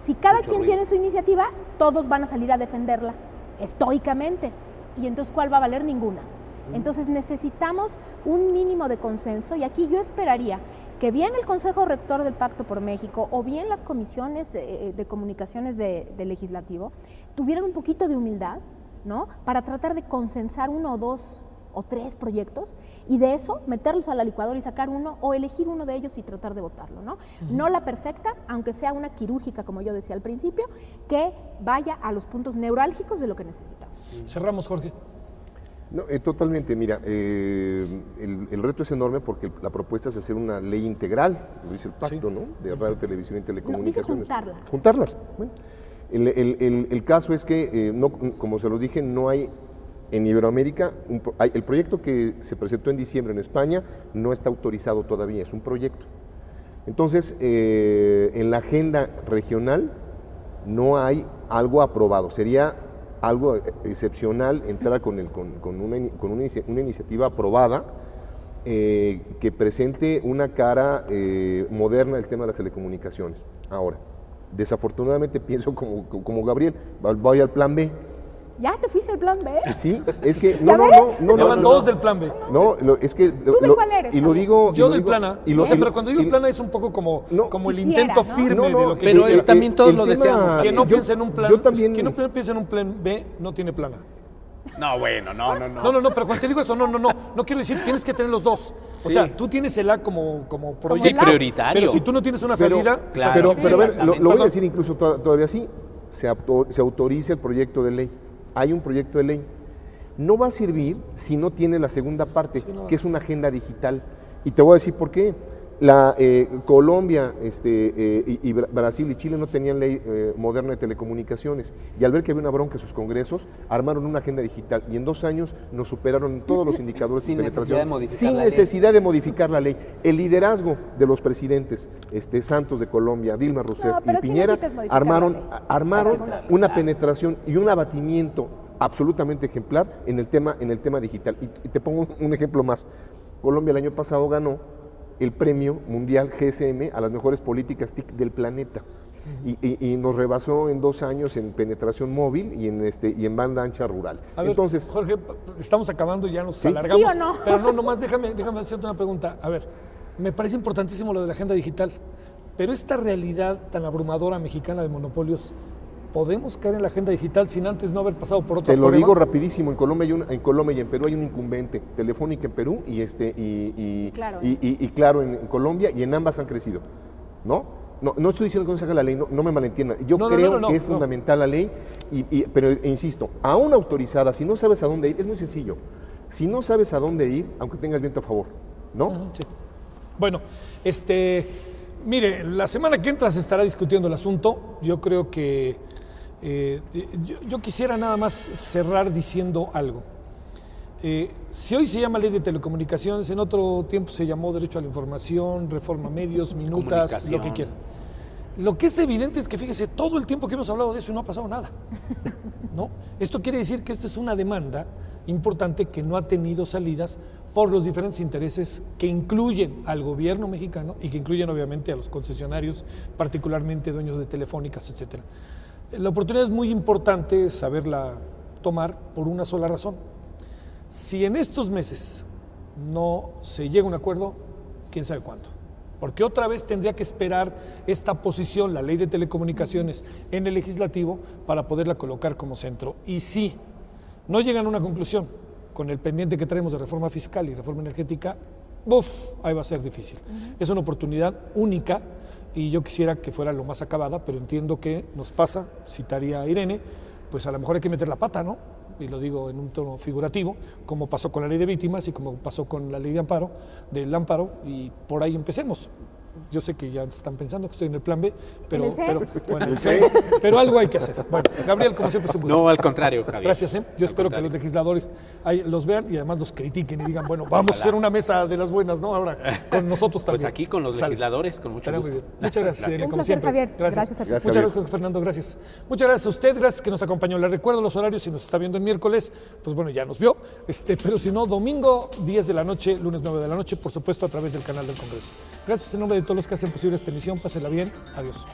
[SPEAKER 4] si cada
[SPEAKER 3] Mucho
[SPEAKER 4] quien
[SPEAKER 3] ruido.
[SPEAKER 4] tiene su iniciativa, todos van a salir a defenderla estoicamente. Y entonces, ¿cuál va a valer? Ninguna. Entonces, necesitamos un mínimo de consenso, y aquí yo esperaría que bien el Consejo Rector del Pacto por México o bien las comisiones de comunicaciones del Legislativo tuvieran un poquito de humildad, ¿no? Para tratar de consensar uno o dos o tres proyectos y de eso meterlos a la licuadora y sacar uno o elegir uno de ellos y tratar de votarlo, ¿no? No la perfecta, aunque sea una quirúrgica, como yo decía al principio, que vaya a los puntos neurálgicos de lo que necesitamos.
[SPEAKER 2] Cerramos, Jorge.
[SPEAKER 5] No, totalmente, mira, el reto es enorme porque la propuesta es hacer una ley integral, lo dice el pacto,
[SPEAKER 2] Sí.
[SPEAKER 5] ¿no? De radio, televisión y telecomunicaciones.
[SPEAKER 4] juntarlas.
[SPEAKER 5] Juntarlas. Bueno, el caso es que, no, como se los dije, no hay en Iberoamérica, el proyecto que se presentó en diciembre en España no está autorizado todavía, es un proyecto. Entonces, en la agenda regional no hay algo aprobado, sería algo excepcional entrar con una iniciativa aprobada que presente una cara moderna del tema de las telecomunicaciones. Ahora, desafortunadamente pienso como Gabriel, voy al plan B.
[SPEAKER 4] ¿Ya te fuiste al plan B?
[SPEAKER 5] Sí, es que
[SPEAKER 4] ¿Ya ves?
[SPEAKER 2] Ya van dos del plan B.
[SPEAKER 5] No, es que
[SPEAKER 4] ¿Tú de cuál eres,
[SPEAKER 5] y lo
[SPEAKER 4] Javier?
[SPEAKER 5] digo
[SPEAKER 2] Yo
[SPEAKER 5] y lo
[SPEAKER 2] del
[SPEAKER 5] digo-
[SPEAKER 2] plan A.
[SPEAKER 5] y lo-
[SPEAKER 2] O sea,
[SPEAKER 5] y-
[SPEAKER 2] pero cuando digo
[SPEAKER 5] y-
[SPEAKER 2] plan A es un poco como el
[SPEAKER 4] Quisiera,
[SPEAKER 2] intento
[SPEAKER 4] ¿no?
[SPEAKER 2] firme
[SPEAKER 5] No,
[SPEAKER 2] de lo que
[SPEAKER 3] pero
[SPEAKER 2] dice.
[SPEAKER 3] también todos lo
[SPEAKER 5] tema-
[SPEAKER 3] deseamos.
[SPEAKER 2] Quien no
[SPEAKER 5] yo-
[SPEAKER 2] piensa en un plan,
[SPEAKER 5] yo también-
[SPEAKER 2] quien no piensa en un plan B no tiene plan A.
[SPEAKER 3] No, bueno, no.
[SPEAKER 2] No, pero cuando te digo eso, no quiero decir, tienes que tener los dos. O
[SPEAKER 3] Sí.
[SPEAKER 2] sea, tú tienes el A como
[SPEAKER 3] Sí,
[SPEAKER 2] proyecto.
[SPEAKER 3] prioritario.
[SPEAKER 2] Pero si tú no tienes una salida,
[SPEAKER 3] claro.
[SPEAKER 5] pero a ver, lo voy a
[SPEAKER 3] Exactamente.
[SPEAKER 5] decir incluso todavía así, se autoriza el proyecto de ley. Hay un proyecto de ley. No va a servir si no tiene la segunda parte,
[SPEAKER 2] Sí, no.
[SPEAKER 5] que es una agenda digital. Y te voy a decir por qué. Colombia y Brasil y Chile no tenían ley moderna de telecomunicaciones. Y al ver que había una bronca en sus congresos, armaron una agenda digital. Y en 2 años nos superaron en todos los indicadores
[SPEAKER 3] Sin
[SPEAKER 5] de
[SPEAKER 3] necesidad
[SPEAKER 5] penetración.
[SPEAKER 3] de modificar
[SPEAKER 5] Sin
[SPEAKER 3] la ley.
[SPEAKER 5] necesidad de modificar la ley. El liderazgo de los presidentes Santos de Colombia, Dilma Rousseff
[SPEAKER 4] No, pero
[SPEAKER 5] y
[SPEAKER 4] sí
[SPEAKER 5] Piñera
[SPEAKER 4] necesitas modificar la ley.
[SPEAKER 5] armaron
[SPEAKER 4] Para algunas
[SPEAKER 5] una penetración y un abatimiento absolutamente ejemplar en el tema digital. Y te pongo un ejemplo más. Colombia el año pasado ganó el premio mundial GSM a las mejores políticas TIC del planeta. Y nos rebasó en 2 años en penetración móvil y en banda ancha rural.
[SPEAKER 2] A ver,
[SPEAKER 5] Entonces,
[SPEAKER 2] Jorge, estamos acabando, ya nos
[SPEAKER 5] ¿sí?
[SPEAKER 2] alargamos.
[SPEAKER 4] ¿Sí o no?
[SPEAKER 2] Pero no, nomás déjame hacerte una pregunta. A ver, me parece importantísimo lo de la agenda digital, pero esta realidad tan abrumadora mexicana de monopolios, ¿podemos caer en la agenda digital sin antes no haber pasado por otro
[SPEAKER 5] te lo
[SPEAKER 2] problema?
[SPEAKER 5] digo rapidísimo, en Colombia y en Perú hay un incumbente, Telefónica en Perú
[SPEAKER 4] Claro.
[SPEAKER 5] y Claro en Colombia, y en ambas han crecido, ¿no? No estoy diciendo que no se haga la ley, no me malentiendan. Yo creo que es fundamental la ley, pero insisto, aún autorizada, si no sabes a dónde ir, es muy sencillo. Si no sabes a dónde ir, aunque tengas viento a favor, ¿no?
[SPEAKER 2] Sí. Bueno, mire, la semana que entra se estará discutiendo el asunto. Yo creo que yo quisiera nada más cerrar diciendo algo. Si hoy se llama Ley de Telecomunicaciones, en otro tiempo se llamó Derecho a la Información, Reforma a Medios, Minutas, lo que quieran. Lo que es evidente es que, fíjese, todo el tiempo que hemos hablado de eso y no ha pasado nada, ¿no? Esto quiere decir que esta es una demanda importante que no ha tenido salidas por los diferentes intereses que incluyen al gobierno mexicano y que incluyen obviamente a los concesionarios, particularmente dueños de telefónicas, etcétera. La oportunidad es muy importante saberla tomar por una sola razón. Si en estos meses no se llega a un acuerdo, quién sabe cuánto. Porque otra vez tendría que esperar esta posición, la Ley de Telecomunicaciones, en el legislativo para poderla colocar como centro. Y si no llegan a una conclusión con el pendiente que traemos de reforma fiscal y reforma energética, ahí va a ser difícil. Es una oportunidad única y yo quisiera que fuera lo más acabada, pero entiendo que nos pasa, citaría a Irene, pues a lo mejor hay que meter la pata, ¿no? Y lo digo en un tono figurativo, como pasó con la ley de víctimas y como pasó con la ley de amparo, y por ahí empecemos. Yo sé que ya están pensando que estoy en el plan B, pero algo hay que hacer. Bueno, Gabriel, como siempre, es un gusto.
[SPEAKER 3] No, al contrario, Javier.
[SPEAKER 2] Gracias, Yo espero que los legisladores los vean y además los critiquen y digan, bueno, vamos a hacer una mesa de las buenas, ¿no? Ahora, con nosotros también.
[SPEAKER 3] Pues aquí con los legisladores, con mucho gusto.
[SPEAKER 2] Muy bien. Muchas gracias, Irene, como
[SPEAKER 4] Un placer,
[SPEAKER 2] siempre.
[SPEAKER 4] Javier.
[SPEAKER 2] Gracias.
[SPEAKER 4] Gracias a ti.
[SPEAKER 2] Muchas gracias, Jorge Fernando, gracias. Muchas gracias a usted, gracias que nos acompañó. Le recuerdo los horarios, si nos está viendo el miércoles, pues bueno, ya nos vio. Pero si no, domingo 10 de la noche, lunes 9 de la noche, por supuesto, a través del canal del Congreso. Gracias en nombre de todos los que hacen posible esta emisión. Pásenla bien. Adiós.